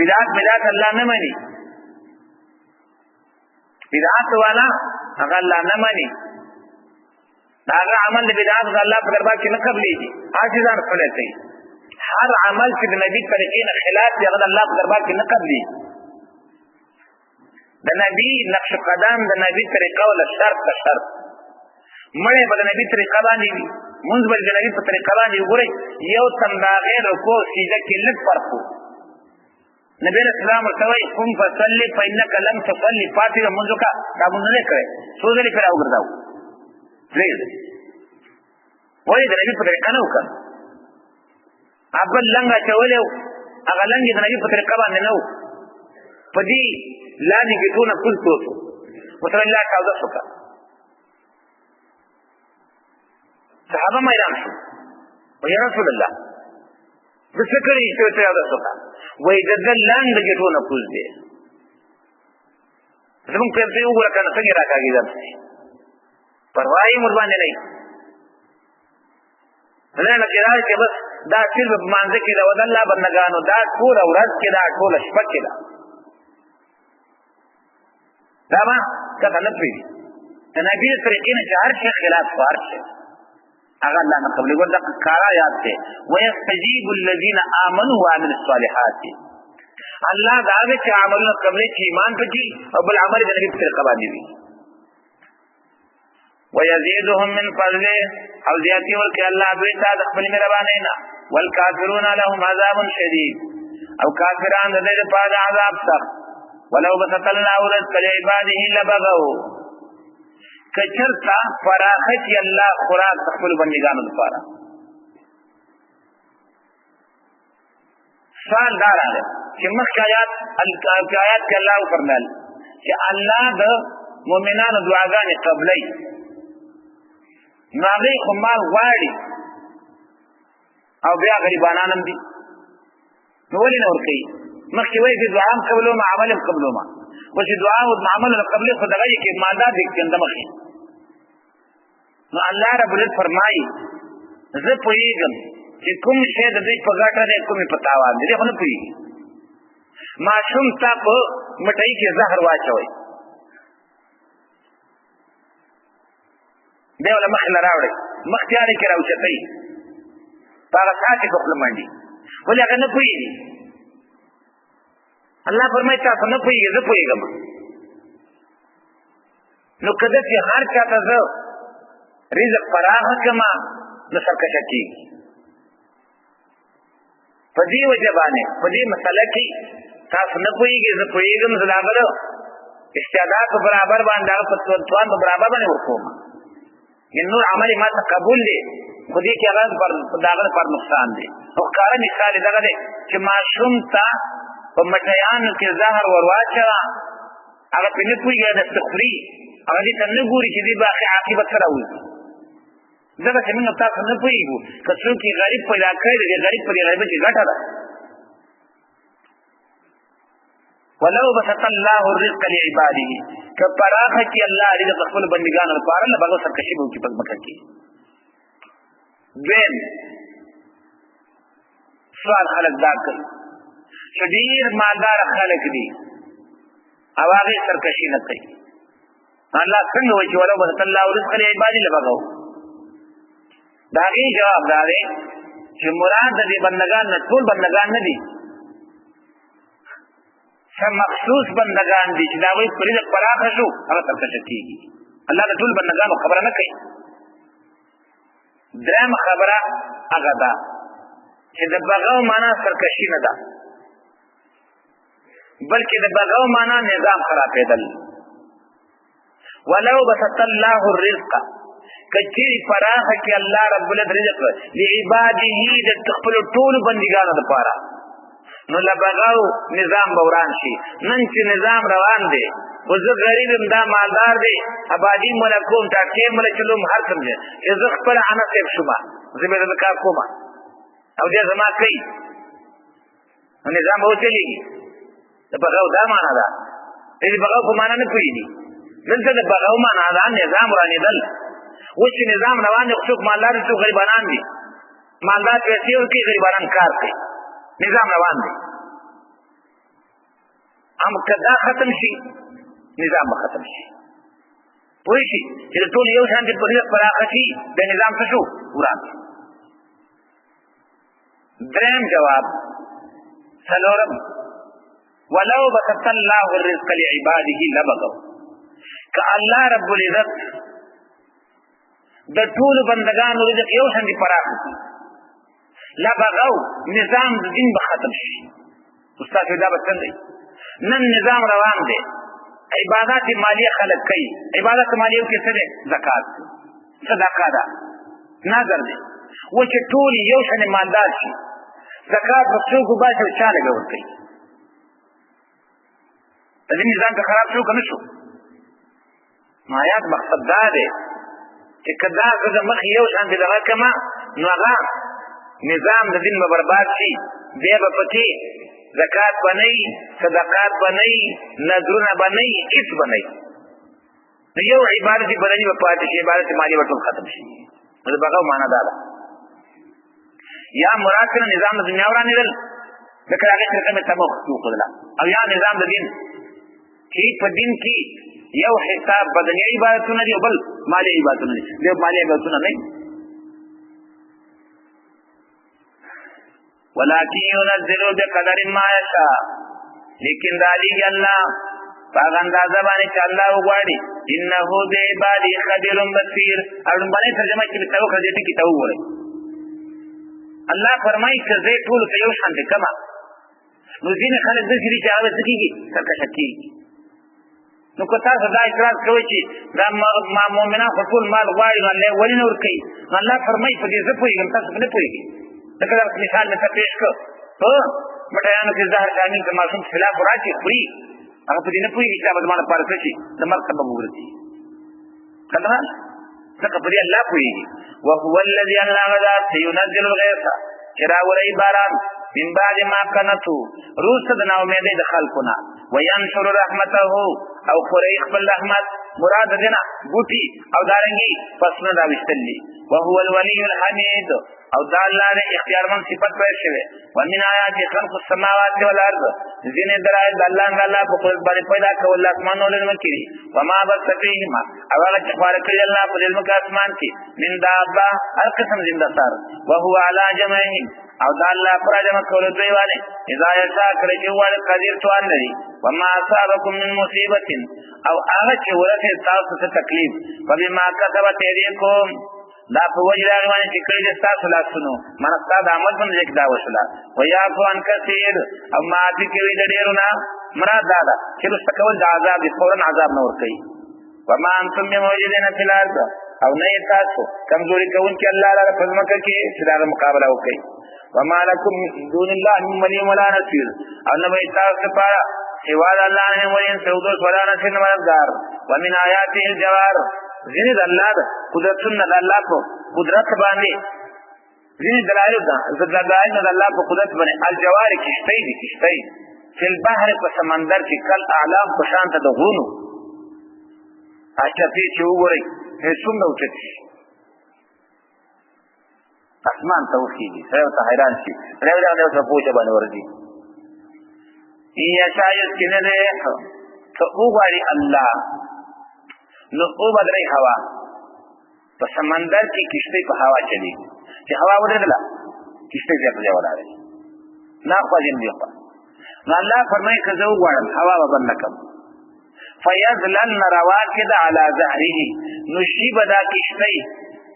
بدعت الله نه مانی بدعت والا هغه الله نه مانی دا هغه عمل د بدعت الله په دربار کې نه قبليږي عاجزان فلسي هر عمل چې د نبی طریقې نه خلاف دی هغه الله په دربار کې نه قبليږي د نبی نقش قدم د نبی طریقه ولا شرط مړې په نبی طریقه باندې وي مونږ به د نبی په طریقه باندې وګورئ یو تم دا غیر رکوع سجده کې لږ فرق وو نبی اسلام ورته وایي قم فصلی فانک لم تصلی فاتحه مونږ کا دا مونږ نه کړې څو ځلې پر وګرځاو وایي د نبی په طریقه نه وکړ ابل لنګه چولې هغه لنګه د نبی په طریقه باندې نه و په دې لاندې کې ټول کول توسو وصلی الله تعالی وکړه صحابه میدان شو ویا رسول الله بسکری چې ته یاد وکړه وای د دلان د ګټونه کوز دی زمون په دې وګوره کنه څنګه راکاږي دا پروايي مر باندې نه نه کېدای چې بس دا صرف مانځ کې دا ودل الله بندگانو دا ټول ورځ کې دا ټول شپه کې دا ما کله نه پی د نبی طریقې نه هر شي خلاف فارشه هغه الله نه قبل ګور دا کارا یاد ته ويستجيب الذين امنوا وعملوا الصالحات الله دا چې عملونه قبل چې ایمان پکې او بل عمل د نبی طریقه باندې وي ويزيدهم من فضله او زیاتی ورکه الله دوی ته د خپل مهربانۍ نه والکافرون لهم عذاب شدید او کافران د دې په عذاب سخت ولو بسط الله رزق لعباده لبغوا کچرتا فراخت الله خوراک خپل بندگانو لپاره سوال دار ہے چې مخکې آیات کې الله فرمایل چې الله د مؤمنانو دعاګانې قبلې نو هغه خو مال غواړي او بیا غریبانان هم دي نو ولې نه ورکوي مخکې وایي چې دعا هم قبلوما عمل هم قبلوما خو چې دعا او عمل قبلې خو دغه کې ماده دې کنده مخکې نو الله رب العزت فرمایي زه پوهېږم چې کوم شی د دوی په ګټه دی کومې په تاوان دی خو نه پوهېږي ماشوم ته په مټۍ کې زهر واچوئ بیا ولا مخ نه راوړئ مخ تیارې کې راوچتئ په هغه ساعت کې په خوله منډي ولې هغه نه پوهېږي الله فرمایي تاسو نه پوهېږئ زه پوهېږم نو که داسې هر چا ته زه رزق فراخه کړمه نو سرکشه کېږي په دې وجه باندې په دې مسله کې تاسو نه پوهېږئ زه پوهېږم زه د هغه استعداد برابر باندې هغه توان برابر باندې ورکوم ان نور عمل ما تقبل دي خودي کې هغه پر داغه پر نقصان دي او کار مثال دغه دي چې معصوم تا په مټیان کې زهر ورواچا هغه په نه پويږي د تخري هغه دې ته نه ګوري چې دې باقي عاقبت سره وي دغه چې موږ تاسو نه پويګو که څوک غریب پیدا کړي دې غریب په غریب کې ګټه ده ولو بسط الله الرزق لعباده کفراخ کی الله رزق خپل بندگانو لپاره نه بغو سرکشي وو کی پک مکه کی دین سوال خلق دا کوي چې ډیر مالدار خلک دي او هغه سرکشي نه کوي الله څنګه وایي ولو بسط الله الرزق لعباده لبغو دا غي جواب داري چې مراد دې بندگان نه ټول بندگان نه دي سم مخصوص بندگان دي چې دا وایي پرې پراخه شو هغه سرکشه کیږي الله د ټول بندگانو خبره نه کوي درم خبره هغه ده چې د بغاو معنا سرکشي نه ده بلکې د بغاو معنا نظام خرابېدل ولو بسط الله الرزق کچری پراخه کې الله رب العزت رزق لعباده د خپل ټول بندگانو لپاره نو لبغاو نظام بوران شي نن چې نظام روان دی او زه غریبم دا مالدار دی آبادی ملکوم ټاکې ملچلوم هر کوم دی زه خپل انا سیب شوما زه به د کار کوم او دې زما کوي نظام به چلیږي د بغاو دا معنا ده دې بغاو په معنا نه پوهیږي دلته د بغاو معنا ده نظام رانیدل اوس نظام روان دی څوک مالدار څوک غریبانان دي مالدار پیسې ورکړي غریبانان کار کوي نظام روان دی هم کدا ختم شي نظام به ختم شي پوه شي چې ټول یو شان دي پراخه شي د نظام څه شو وران دریم جواب څلورم ولو بسط الله الرزق لعباده لبغوا که الله رب العزت د ټول بندگانو رزق یو شان دي پراخه شي لبغوا نظام د دین به ختم شي استاد دا به څنګه نن نظام روان دی عبادت مالیه خلق کوي عبادت مالیه کې څه ده زکات صدقه ده نظر دی و چې ټول یو شان مالدار شي زکات په څوک باندې چا لګول کوي د دې نظام ته خراب شو کنه شو مایات مقصد دا دی چې کدا غږ مخ یو شان دی دغه کما نو هغه نظام د دین برباد شي بیا به پکې زکات بنئ صدقات بنئ نذرونه بنئ هیڅ بنئ یو عبادت بنئ په پاتې شي عبادت مالی ورته ختم شي دا بغاو معنا ده یا مراد کنه نظام د دنیا ورانه دل دغه هغه څه کومه تمو خو او یا نظام د دین چې په دین کې یو حساب بدني عبادتونه دي بل مالی عبادتونه دي د مالی عبادتونه نه ولكن ينزل بقدر ما يشاء لیکن دالی الله باغ اندازه باندې چې الله وغواړي انه بعباده خبير بصير او باندې ترجمه کې تاسو کړئ چې تاسو وره الله فرمایي چې زه ټول ته یو شان دي کما نو ځینې خلک د دې چې هغه څه کیږي سرکشه کیږي نو کو تاسو دا اعتراض کوئ چې دا ما مؤمنان ټول مال غواړي الله ولې نور کوي الله فرمایي په دې څه پوهیږم تاسو نه پوهیږئ دغه مثال مې پیش کړ ته مټیانو کې زهر شامل د معصوم خلاف راځي خوري هغه په دې نه پوهیږي چې په دمانه پاره شي د مرګ سبب وګرځي کله څنګه په دې الله پوهیږي وهو الذي غدا ينزل الغيث چراولي باران من بعد ما قنطوا روسد نو امید د خلقنا وينشر رحمته او خوري خپل رحمت مراد دنا بوټي او دارنګي فصل دا وشتلی وهو الولي الحميد او دا الله نے اختیارمن صفت پیدا شوه ومن آیات خلق السماوات والارض ذین درائل الله الله په قدرت باندې پیدا کول اسمانونو لږ کړي وما بسفیهما او هغه چې خالق الله په علم کې اسمان کې من دابا هر قسم زنده سار وهو علی جمعهم او دا الله پر جمع کول دوی والے اذا یشاء کړي چې والے قدیر توان لري وما اصابکم من مصیبت او هغه چې ورته تاسو ته تکلیف فبما کسبت ایدیکم دا په وجه راغلی باندې چې کړي د تاسو لاسونو منستا د عمل باندې کې دا وشله ويعفو عن كثير او معافي کوي د ډیرونه مراد دا ده چې رسته کول د عذاب دي، فورا عذاب نه ورکوي. وما انتم بموجودین فی الارض، او نه یې تاسو کمزوري کوونکي الله لره په ځمکه کې چې د هغه مقابله وکړئ. وما لکم من دون الله من ولي ولا نصير، او نه به تاسو لپاره سوا د الله نه ولي څوک ولا نصير نه مددگار. ومن آیاته الجوار، ځینې د الله د قدرتونه د الله په قدرت باندې ځینې دلایل د الله په قدرت باندې الجوار کشتۍ دي، کشتۍ فی البحر په سمندر کې کل اعلام په شان ته د غرونو اچتې چې وګورئ څومره اوچت شي اسمان ته وخېږي، سړی ورته حیران شي، سړی دغه ورته پوچه باندې ورځي. ان یشاء یسکنه دی که وغواړي الله نو وبدلوي هوا په سمندر کې کشتۍ په هوا چلېږي، چې هوا ودرېدله کشتۍ بیا په ځای ولاړه شي، نه خوا ځین دې خوا. نو الله فرمایي که زه وغواړم هوا به بنده کړم، فیظللن رواکد علی ظهره، نو شي به دا کشتۍ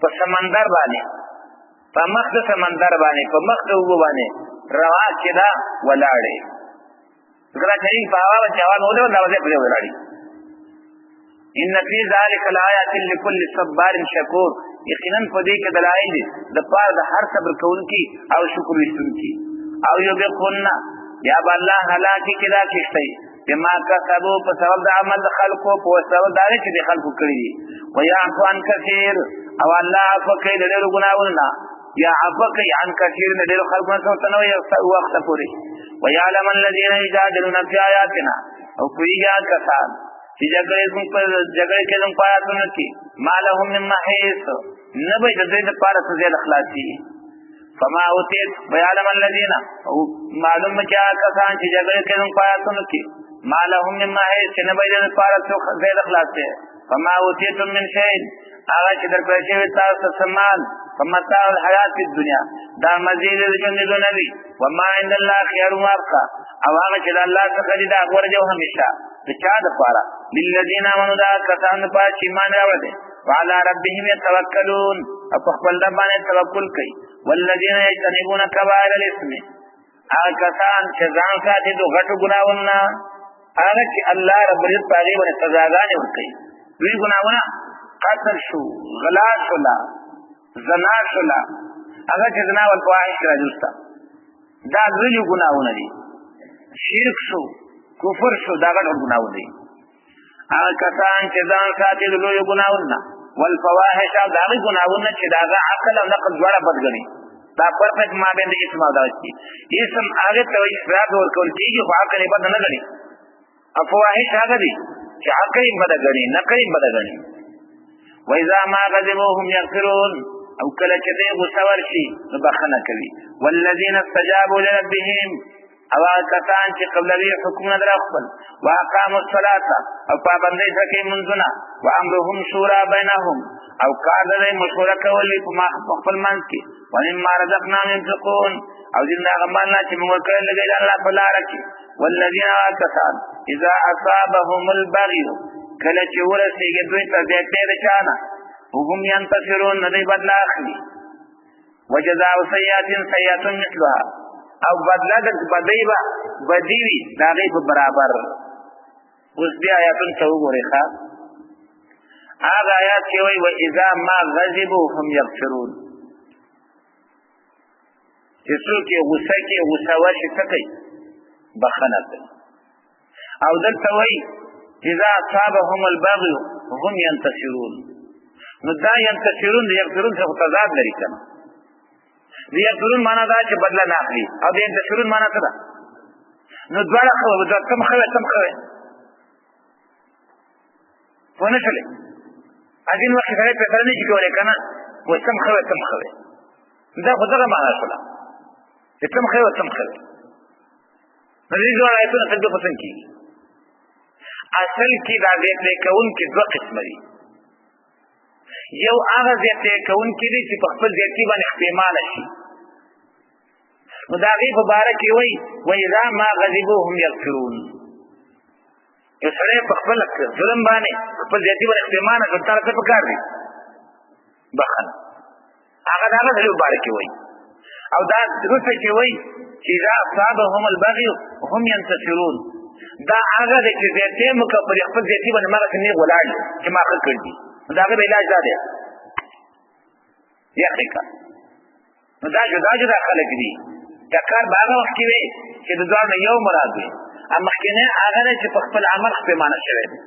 په سمندر باندې، په مخ د سمندر باندې، په مخ د اوبو باندې رواکده ولاړې. ذکر چلی په هوا باندې هوا نه ودرېدل، دا به ځای په ځای ولاړې. ان فی ذلک لآیات لکل صبار شکور، یقینا په دې کې دلایل دي د پاره د هر صبر کوونکی او شکر ویستونکی. او یوبقنا، بیا به الله هلاکي کې دا کشتۍ بما کسبوا په سبب د عمل د خلقو، په سبب د هغې چې د خلقو کړي دي. ویعفو عن کثیر، او الله عفو کوي د ډېرو ګناهونو نه، یا عفو کوي عن کثیر د ډېرو خلقو نه څه نه وي وخته پورې. ویعلم الذین یجادلون فی آیاتنا، او پوهېږي هغه کسان چې جګړې کوي په آیاتونو کې، ما لهم من محیص، نه به د دوی دپاره څه ځای د خلاصي. فما اوتیت، ویعلم الذین، او معلوم چې هغه کسان چې جګړې کوي په آیاتونو کې، ما لهم من محیص، چې نه به د دوی دپاره څه ځای د خلاصي. فما اوتیتم من شیء، هغه چې درکړل شوي تاسو ته مال، فمتاع الحیات الدنیا، دا مزید د ژوند دنیوي، وما عند الله خیر وابقى، او هغه چې د الله څخه دي دا غوره دی او همیشه. د چا دپاره؟ للذین آمنوا، دا کسان دپاره چې ایمان راوړی دی، وعلى ربهم یتوکلون، او په خپل رب باندې توکل کوي. والذین یجتنبون کبائر الاثم، هغه کسان چې ځان ساتي د غټو ګناهونو نه، هغه چې الله رب العزت په هغې باندې سزاګانې ورکوي. دوی ګناهونه قتل شو، غلا شوله، زنا شوله، هغه چې زنا والفواحش راجوسته، دا لوی ګناهونه دي. شرک شو، کفر شو، دا غټ ګناهونه دي. هغه کسان چې ځان ساتي د لویو ګناهونو نه، والفواحش، او د هغې ګناهونه چې د هغه عقل او نقل دواړه بد ګڼي، دا فرق مابین د اسم او دغه دي. اسم هغې ته وایي چې رات ورکول کېږي، خو عقل یې بد نه ګڼي. او فواحش هغه دي چې عقل یې بده ګڼي، نقل یې بده ګڼي. واذا ما غضبوا هم یغفرون، او کله چې دوی غصه ورشي نو بخښنه کوي. والذین استجابوا لربهم، او هغه کسان چې قبلوي حکمونه در خپل، واقاموا الصلاة، او پابندۍ سره کوي لمونځونه، وامرهم شورا بینهم، او کار د دوی مشوره کول په خپل منځ کې، ومما رزقناهم ينفقون، او ځینې د هغه مال نه چې موږ ورکړی لګوي د الله په لاره کې. والذین، هغه کسان اذا اصابهم البغي، کله چې ورسېږي دوی ته زیاتې د چا نه، هم ینتصرون، نه دوی بدله اخلي. وجزاء سیئات سیئات مثلها، او بدله د بدۍ به بدي وي د هغې په برابر. اوس دې آیاتونو ته وګورئ ښه، هغه آیات چې وایي واذا ما غضبوا هم یغفرون، چې څوک یې غوسه کې غوسه ورشي څه کوي؟ بخښنه کوي. او دلته وایي اذا اصابهم البغي هم ینتصرون، نو دا ینتصرون د یغفرون څخه تضاد لري که نه؟ د یغفرون معنا دا چې بدله نه اخلي، او د ینتصرون معنا څه ده؟ نو دواړه ښه وه، تم ښه وی تم ښه وی، پوه نه شولې؟ ځینې وخت سړی فیصله نه شي کولی که نه، وایي تم ښه وی تم ښه وی، دا خو دغه معنا شوله چې تم ښه وی تم ښه وی. نو دې دواړه آیتونه تطبیق څنګه کېږي؟ اصل کې دا زیاتې کوونکي دوه قسمه دي. یو هغه زیاتې کوونکي دي چې په خپل زیاتي باندې احتماله شي، نو د هغې په باره کې وایي واذا ما غضبوا هم یغفرون. یو سړی په خپل ظلم باندې خپل زیاتي باندې احتماله کړ، تا ته څه پکار دی؟ بخښنه. هغه د هغه سړي په باره کې وایي. او دا وروسته چې وایي چې اذا اصابهم البغي هم ینتصرون، دا هغه د چې زیاتې مکه پر خپل زیاتې باندې ما څنګه ولاړ چې ما کړ دي دا هغه علاج دا دی یا حقیقت نو دا جدا خلک دي دا کار باغ وخت کې وي چې د ځان یو مراد وي اما مخکنه هغه چې په خپل عمل خپل معنا شوی دی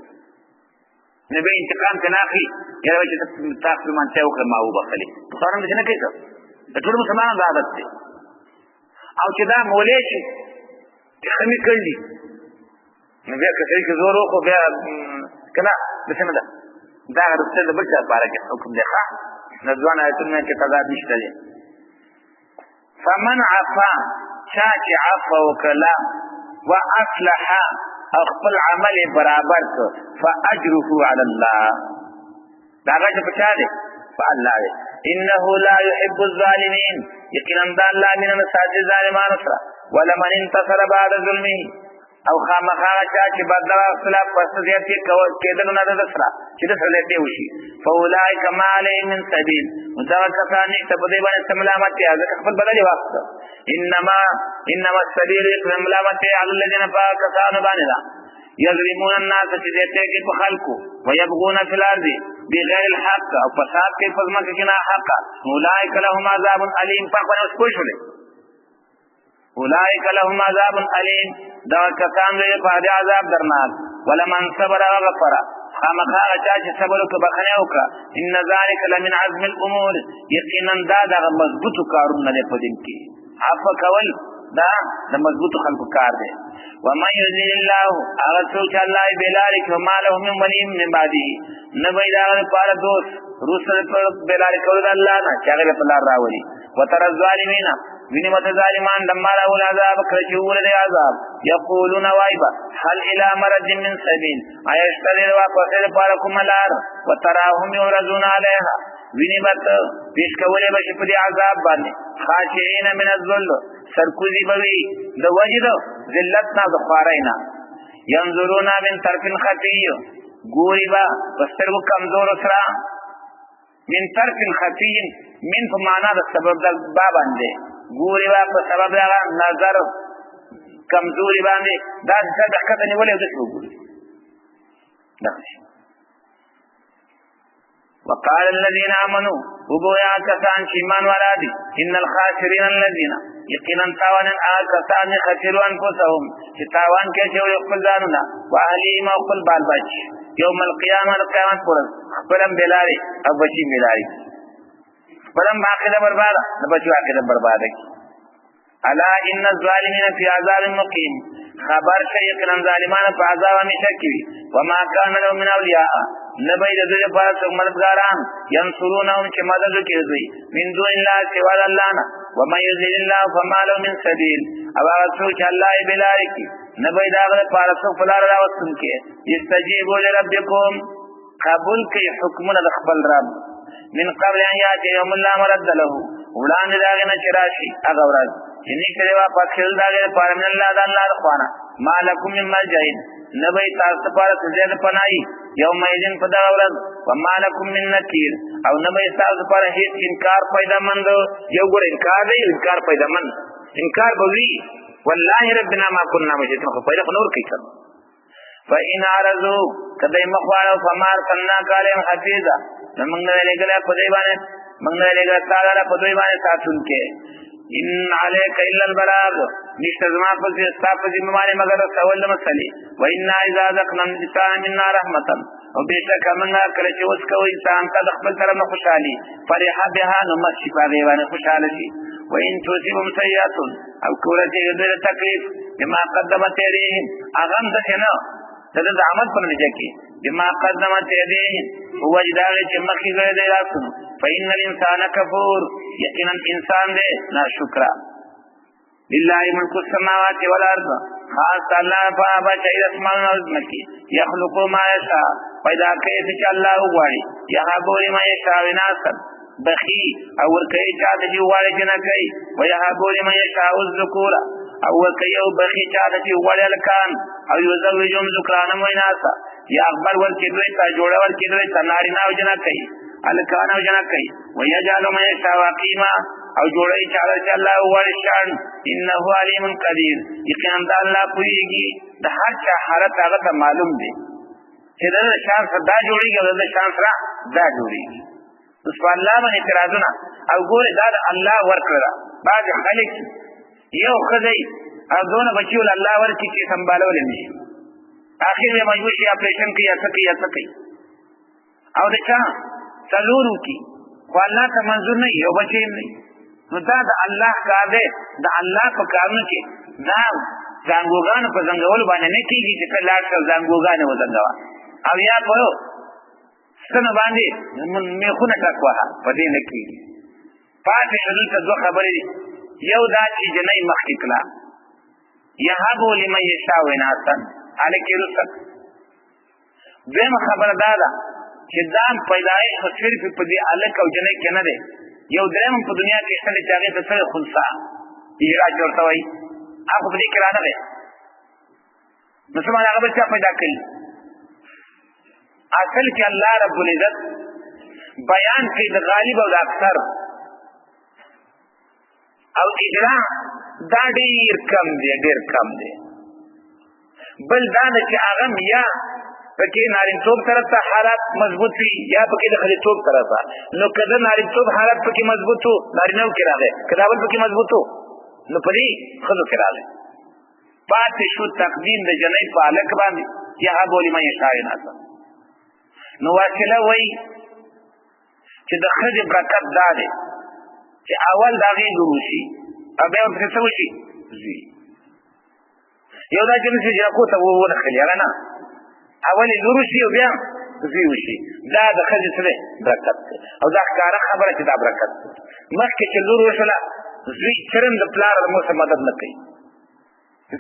نبی انتقام تناخي یو چې تاسو مانته وکړه ما وبخلي څنګه چې نه کوي د ټول مسلمان د عادت دی او چې دا مولې چې خمي کړلی نو بیا که څه زور خو بیا کله څنګه دا رسته د بچا لپاره کې حکم دی ښه نځوان ایتونه کې تضاد نشته دی فمن عفا شاك عفا وکلا واصلح او خپل عمل برابر کو فاجره على الله دا غږ په چا دی په الله دی انه لا يحب الظالمين یقینا الله من مساجد ظالمان سره ولمن انتصر بعد ظلمه او خامخا چې بدلا اختلاف پس دې کېدل نه ده سره چې د سره دې وشي فاولئک ما علیهم من سبیل متوکلان ته په دې باندې سملامت یا خپل بدلې وخت انما السبيل سملامت علی الذين فاكثروا باندې یظلمون الناس چې دې کې په خلقو ويبغون فی الارض بغیر الحق او فساد کې فزما کې نه حق اولئک لهم عذاب الیم په اوس کوی شولې اولئک لهم عذاب الیم دا کسان دې په عذاب درناک ولمن صبر وغفر خامخا چې صبر وکړه بخنه وکړه ان ذلک لمن عزم الامور یقینا دا مضبوط کارونه نه پدین کې عفو کول دا د مضبوط خلق کار دی ومن یذل الله هغه څوک چې الله بلارک وما له من ولی من بعده نبی دا لپاره دوست رسل پر بلارک کول الله نه چې هغه په لار راولي وتر الظالمین وینمت ظالمان دمار اول عذاب کرچول دی عذاب یقولون وایبا هل الى مرد من سبیل ایشتری واپس لپاره کوملار وتراهم یورزون علیها وینمت پیش کوله بشي په عذاب باندې خاشعين من الذل سرکوزی بوی د وجد ذلتنا ذخارینا ينظرون من طرف خفي ګوري با پستر کمزور سره من طرف خفي من په معنا د سبب د باب باندې ګوري با په سبب د نظر کمزوري باندې دا د حقیقت نیولې د څه ګوري وقال الذين امنوا وبويا كسان شيمان ولادي ان الخاسرين الذين يقينا تاوان كسان خسروا انفسهم تاوان کې چې خپل ځانونه واهليهم او خپل بال بچ يوم القيامه قیامت پر خپلم بلاري او بچي بلاري خپلم باقي برباد د بچو اخر برباد کی الا ان الظالمين في عذاب مقيم خبر شي یقینا ظالمان په عذاب همیشه کی وما كان لهم من اولیاء نبی د دې په څو مددګاران ينصرونهم چې مدد کوي من دون الله سوا الله نه وما يذل الله فما له من سبيل او هغه څوک چې الله یې بلاري کی نبی دا غره په څو فلار راوستون کې استجیبوا لربکم قبول کی حکمونه د خپل رب من قبل ان یاتي یوم لا مرد له وړاندې داغه نه چرشی هغه ورځ چې نشته واپس کېدل داغه پر من الله د الله رضوانه مالکم من ملجئ نبی تاسو پر سجده پنای یوم ایذن فدا ورځ ومالکم من نکیر او نبی تاسو پر هیڅ انکار پیدا مند یو ګور انکار دی انکار پیدا مند انکار بوي والله ربنا ما كنا مشرکین خو پیدا نور کوي فإن عرضوا کدی مخواړو فمار کنا کالم حفیظا موږ نه لګل په دی باندې موږ نه لګل تعالی په دی باندې ساتون کې ان عليك الا البلاغ نشتزما فزي استافذ ممانه مگر سوال مسلي وان اذا ذقنا الانسان منا رحمه او بشک منغا کله چې اوس کوي انسان ته خپل طرف نه خوشالي فرح بها نو مشي په دی باندې خوشاله شي وان تصيبهم سيئات او کوله چې د تکلیف بما قدمت يديهم اغم دنه د عمل په نتیجه کې بما قدمت يديهم هو جدار چې مخې غوړي دی راسو فإن الانسان كفور یقینا انسان دې ناشکر لله ملک السماوات والارض خاص الله فابا چې اسمان او زمکي يخلق ما يشاء پیدا کوي چې الله وغواړي يهابو ما يشاء وناسب بخي او ورکه چا د دی وړي جنا کوي ويهابو ما يشاء الذكور او ورکه او بخي چا د دی وړي لکان او يزوجهم ذکران ویناسا یا اکبر ورکه دوی تا جوړ ورکه دوی تا نارینه او جنا کوي الکان او جنا کوي ويجعل ما يشاء قیما او جوړی چاله چې الله ورشان انه علیم قدیر یقینا الله پوهیږي د هر چا حالت هغه ته معلوم دی چې دا شان صدا جوړیږي او دا شان سره دا جوړیږي اوس په الله باندې اعتراضونه او ګوره دا د الله ورکړه بعض خلک یو خدای او دونه بچیول الله ورکی چې سنبالول نشي اخر یې مجبور شي اپریشن کوي یا څه کوي او دا چا څلورو کی خو الله ته منظور نه یو بچی نه نو دا د الله کار دی د الله په کارونو کې دا زنګوګان په زنګول باندې نه کیږي چې لاړ شو زنګوګان وزنګوا او یا په څنګه باندې میخونه تکوه په دې نه کیږي پاتې شول ته دوه خبرې یو دا چې جنې مخکې کړه یهب لمن یشاء اناثا الکی رسل دیم خبر دادا چې دام پیدایش خو صرف په دې الک او جنې کې نه دی یو دریم په دنیا کې څه چاغې ته څه خلصا ایرا جوړته وای هغه په دې کې را نه دی مسلمان هغه بچا پیدا کړي اصل کې الله رب العزت بیان کوي د غالب او د اکثر او اجرا دا ډیر کم دی بل دا چې هغه یا پکې نارینتوب طرف ته حالت مضبوط وي یا پکې د خلیتوب طرف ته نو کله نارینتوب حالت پکې مضبوط وو نارینو کې راغی کله بل پکې مضبوط وو نو پدې خلو کې راغی پاتې شو تقدیم د جنې په الک باندې یا بولی مې شاینات نو واصله وای چې د خځې برکت داده چې اول داغه ګروشي او بیا په څه وشي زی یو دا چې چې کو ته وونه خلی نه اول ګروشي او بیا زی وشي دا د خځې سره برکت او دا ښکارا خبره چې دا برکت مخکې چې لور وشله زی چرم د پلار د مو سره مدد نه کوي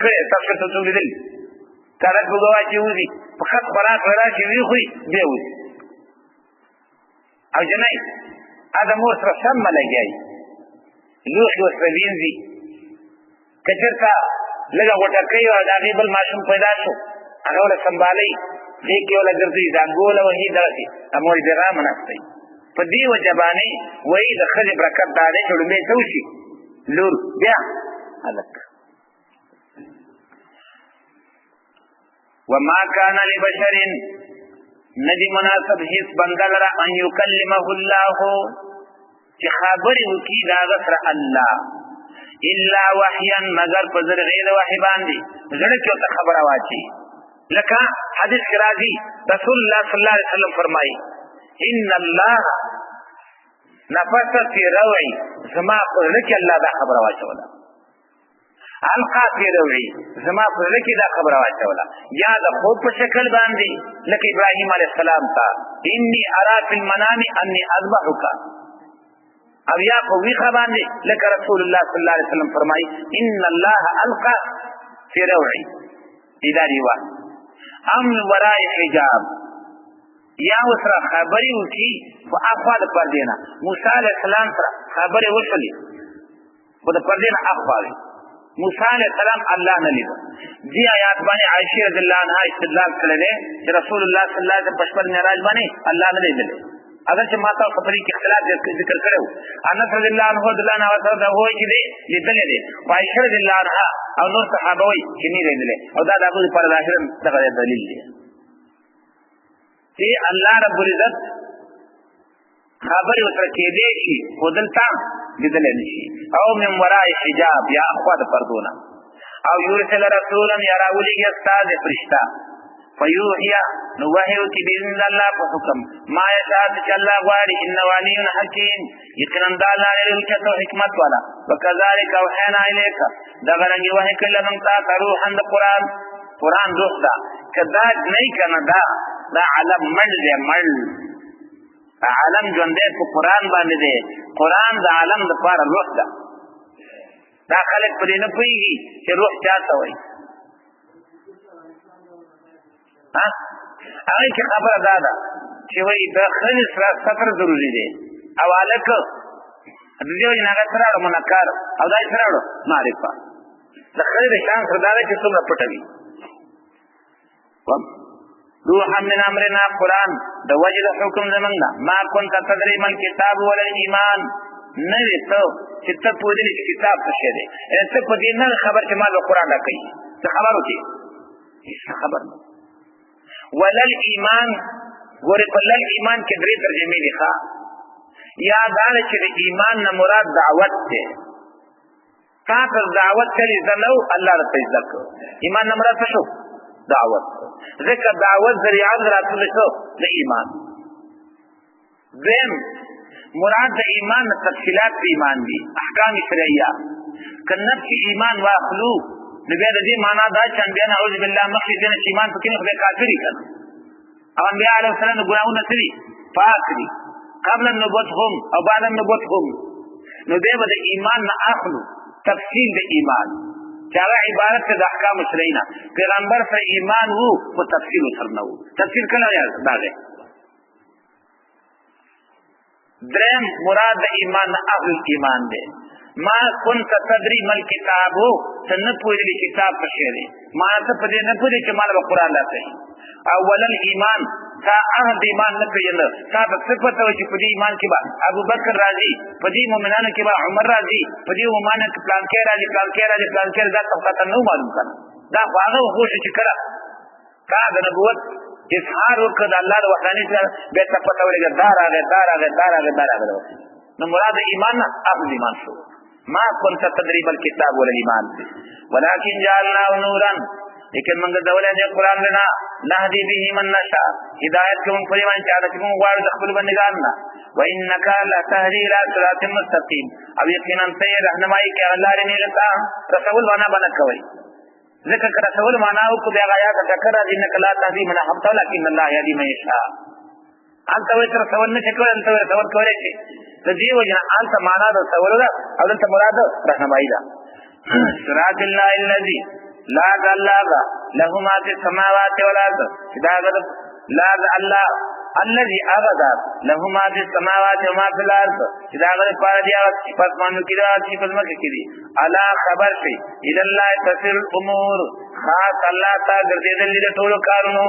کله تاسو ته څه لیدل کارک بګوا چې وځي په خط خوراک راشي وی خو دی وځي او جنای ادم ورسره سم لګي لوخ ورسره وینځي کچرتا لږه وټه کوي او دا غیبل ماشوم پیدا شو هغه ول سنبالي دې کې ول ګرځي ځانګول او هی درته امور دې را منستي په دې وجبانه وای د خلې برکت دارې جوړمه توشي لور بیا الک وما كان لبشر ندی مناسب هیڅ بندل را ان یکلمه الله چې خبرې وکي دا غفر الله الا وحيا مگر په ذر غیر وحی باندې زړه کې ته خبره واچي لکه حدیث کې راځي رسول الله صلی الله علیه وسلم فرمایي ان الله نفس فی روعی زما په لکه الله دا خبره واچوله القا فی روعی زما په لکه دا خبره واچوله یا د خوب په شکل باندې لکه ابراهیم علیه السلام ته انی ارا فی المنام انی اذبحک او یا په ویخه باندې لکه رسول الله صلی الله علیه وسلم فرمایي ان الله القا فی روعی اداری وا ام وراء حجاب یا وسره خبرې وکي په اخوا د پردینا موسی علیه السلام سره خبرې وشلې په د پردینا اخوا موسی علیه السلام الله نه لیدو دې آیات باندې عائشہ رضی الله عنها استدلال کړی چې رسول الله صلی الله علیه وسلم په شپه معراج باندې الله نه لیدل اگر چې ماته خبرې کې اختلاف ذکر کړو انس رضی الله عنه د الله او تعالی وایي چې لیدل دي عائشہ رضی الله عنها او نور صحابه وایي چې نه لیدل او دا د هغه پر ظاهر دغه دلیل دی چې الله رب العزت خبر وتر کې دی شي ودلتا لیدل نشي او من وراء حجاب یا اخوا د پردونه او یرسل رسولا یراولی استاد فرشتہ فیوحیا نو وحیو کی باذن الله په حکم ما یشاء چې الله غواړي انه علی حکیم یقینا د الله لري حکمت والا وکذالک اوحینا الیک دا غرنګ وحی کله من تا روح د قران روح دا کدا نه کنه دا علم مل دې مل عالم ژوندې په قران باندې دی قران د عالم د پاره روح ده دا خلک پرې نه پوهیږي چې روح چاته وایي هغه کې خبره ده چې وایي د خلک سره سفر ضروری دی او الک د دې وجه نه سره منکر او دای سره معرفت د خلک شان سره چې څومره پټوي روحا من امرنا قرآن د وجد حکم زمنګ ما كنت تدري من کتاب ولا ایمان نه تو چې ته پوهېدلې چې کتاب څه شی دی، ته په دې نه خبر چې ما د قرآن را کوي، څه خبر وکړې؟ هېڅ خبر نه. ولل ایمان، ګورې په لل ایمان کې درې ترجمې دي ښه. یا دا ده چې د ایمان نه مراد دعوت دی، تا ته دعوت کړي زه نه و، الله راته زده کړ. ایمان نه مراد څه شو؟ دعوت. ځکه دعوت ذریعه د راتلو شو د ایمان. دویم مراد د ایمان تفصیلات د ایمان دي، احکام شرعیه. که نفس ایمان واخلو نو بیا د دې معنا دا چې انبیا نعوذ بالله مخکې دې نه چې ایمان پکې نه خدای کافر یې که نه. او انبیا علیه السلام د ګناهونه څه دي؟ پاک دي، قبل النبوت هم او بعد النبوت هم. نو بیا به د ایمان نه اخلو تفصیل د ایمان چې هغه عبارت د احکام شرعي نه. پیغمبر سره ایمان وو خو تفصیل ورسره نه وو. تفصیل کله دا دی. دریم مراد د ایمان نه اهل ایمان دی. ما كنت تدري ما الكتاب، ته نه پوهېدلې کتاب څه شی دی، ما ته په دې نه پوهېدې چې ما به قرآن راکوي. اول الایمان، تا اهل د ایمان نه پېژنده، تا ته څه پته وه چې په دې ایمان کې به ابوبکر راځي، په دې مؤمنانو کې به عمر راځي، په دې مؤمنانو کې پلانکی راځي پلانکی راځي پلانکی راځي. دا طبقه نه معلوم که نه، دا خو هغه وخت چې کله تا د نبوت اظهار وکړه د الله د وحدانیت سره، بیا ته پته ولګېده دا راغی دا راغی دا راغی دا راغی. نو مراد د ایمان نه اهل ایمان شو. ما كنت تدري ما الكتاب ولا الايمان ولكن جعلناه نورا، لیکن موږ ډولې د قرآن نه نهدي به من نشاء، هدایت کوم په ایمان چې هغه کوم غواړي د خپل بندګان نه. وانك لتهدي الى صراط مستقيم، او یقینا ته راهنمایي کوي الله لري نه رسول معنا باندې کوي. ځکه که رسول معنا او کو بیا آیات ذکر انك لا تهدي من احببت ولكن الله يهدي من يشاء. انت وې تر څو نه چکو انت وې څور کولای شي د دې وجه انت معنا د څور ده او د مراد راهنمایي ده. صراط الله الذي لا الله له ما في السماوات والارض، دا لا الله الذي ابدا له ما في السماوات وما في الارض، دا غره پاره دی او پس مانو کې راځي پس مکه کې دي. الا خبر شي اذا الله تصل الامور، خاص الله تا ګرځیدل دي ټول کارونو.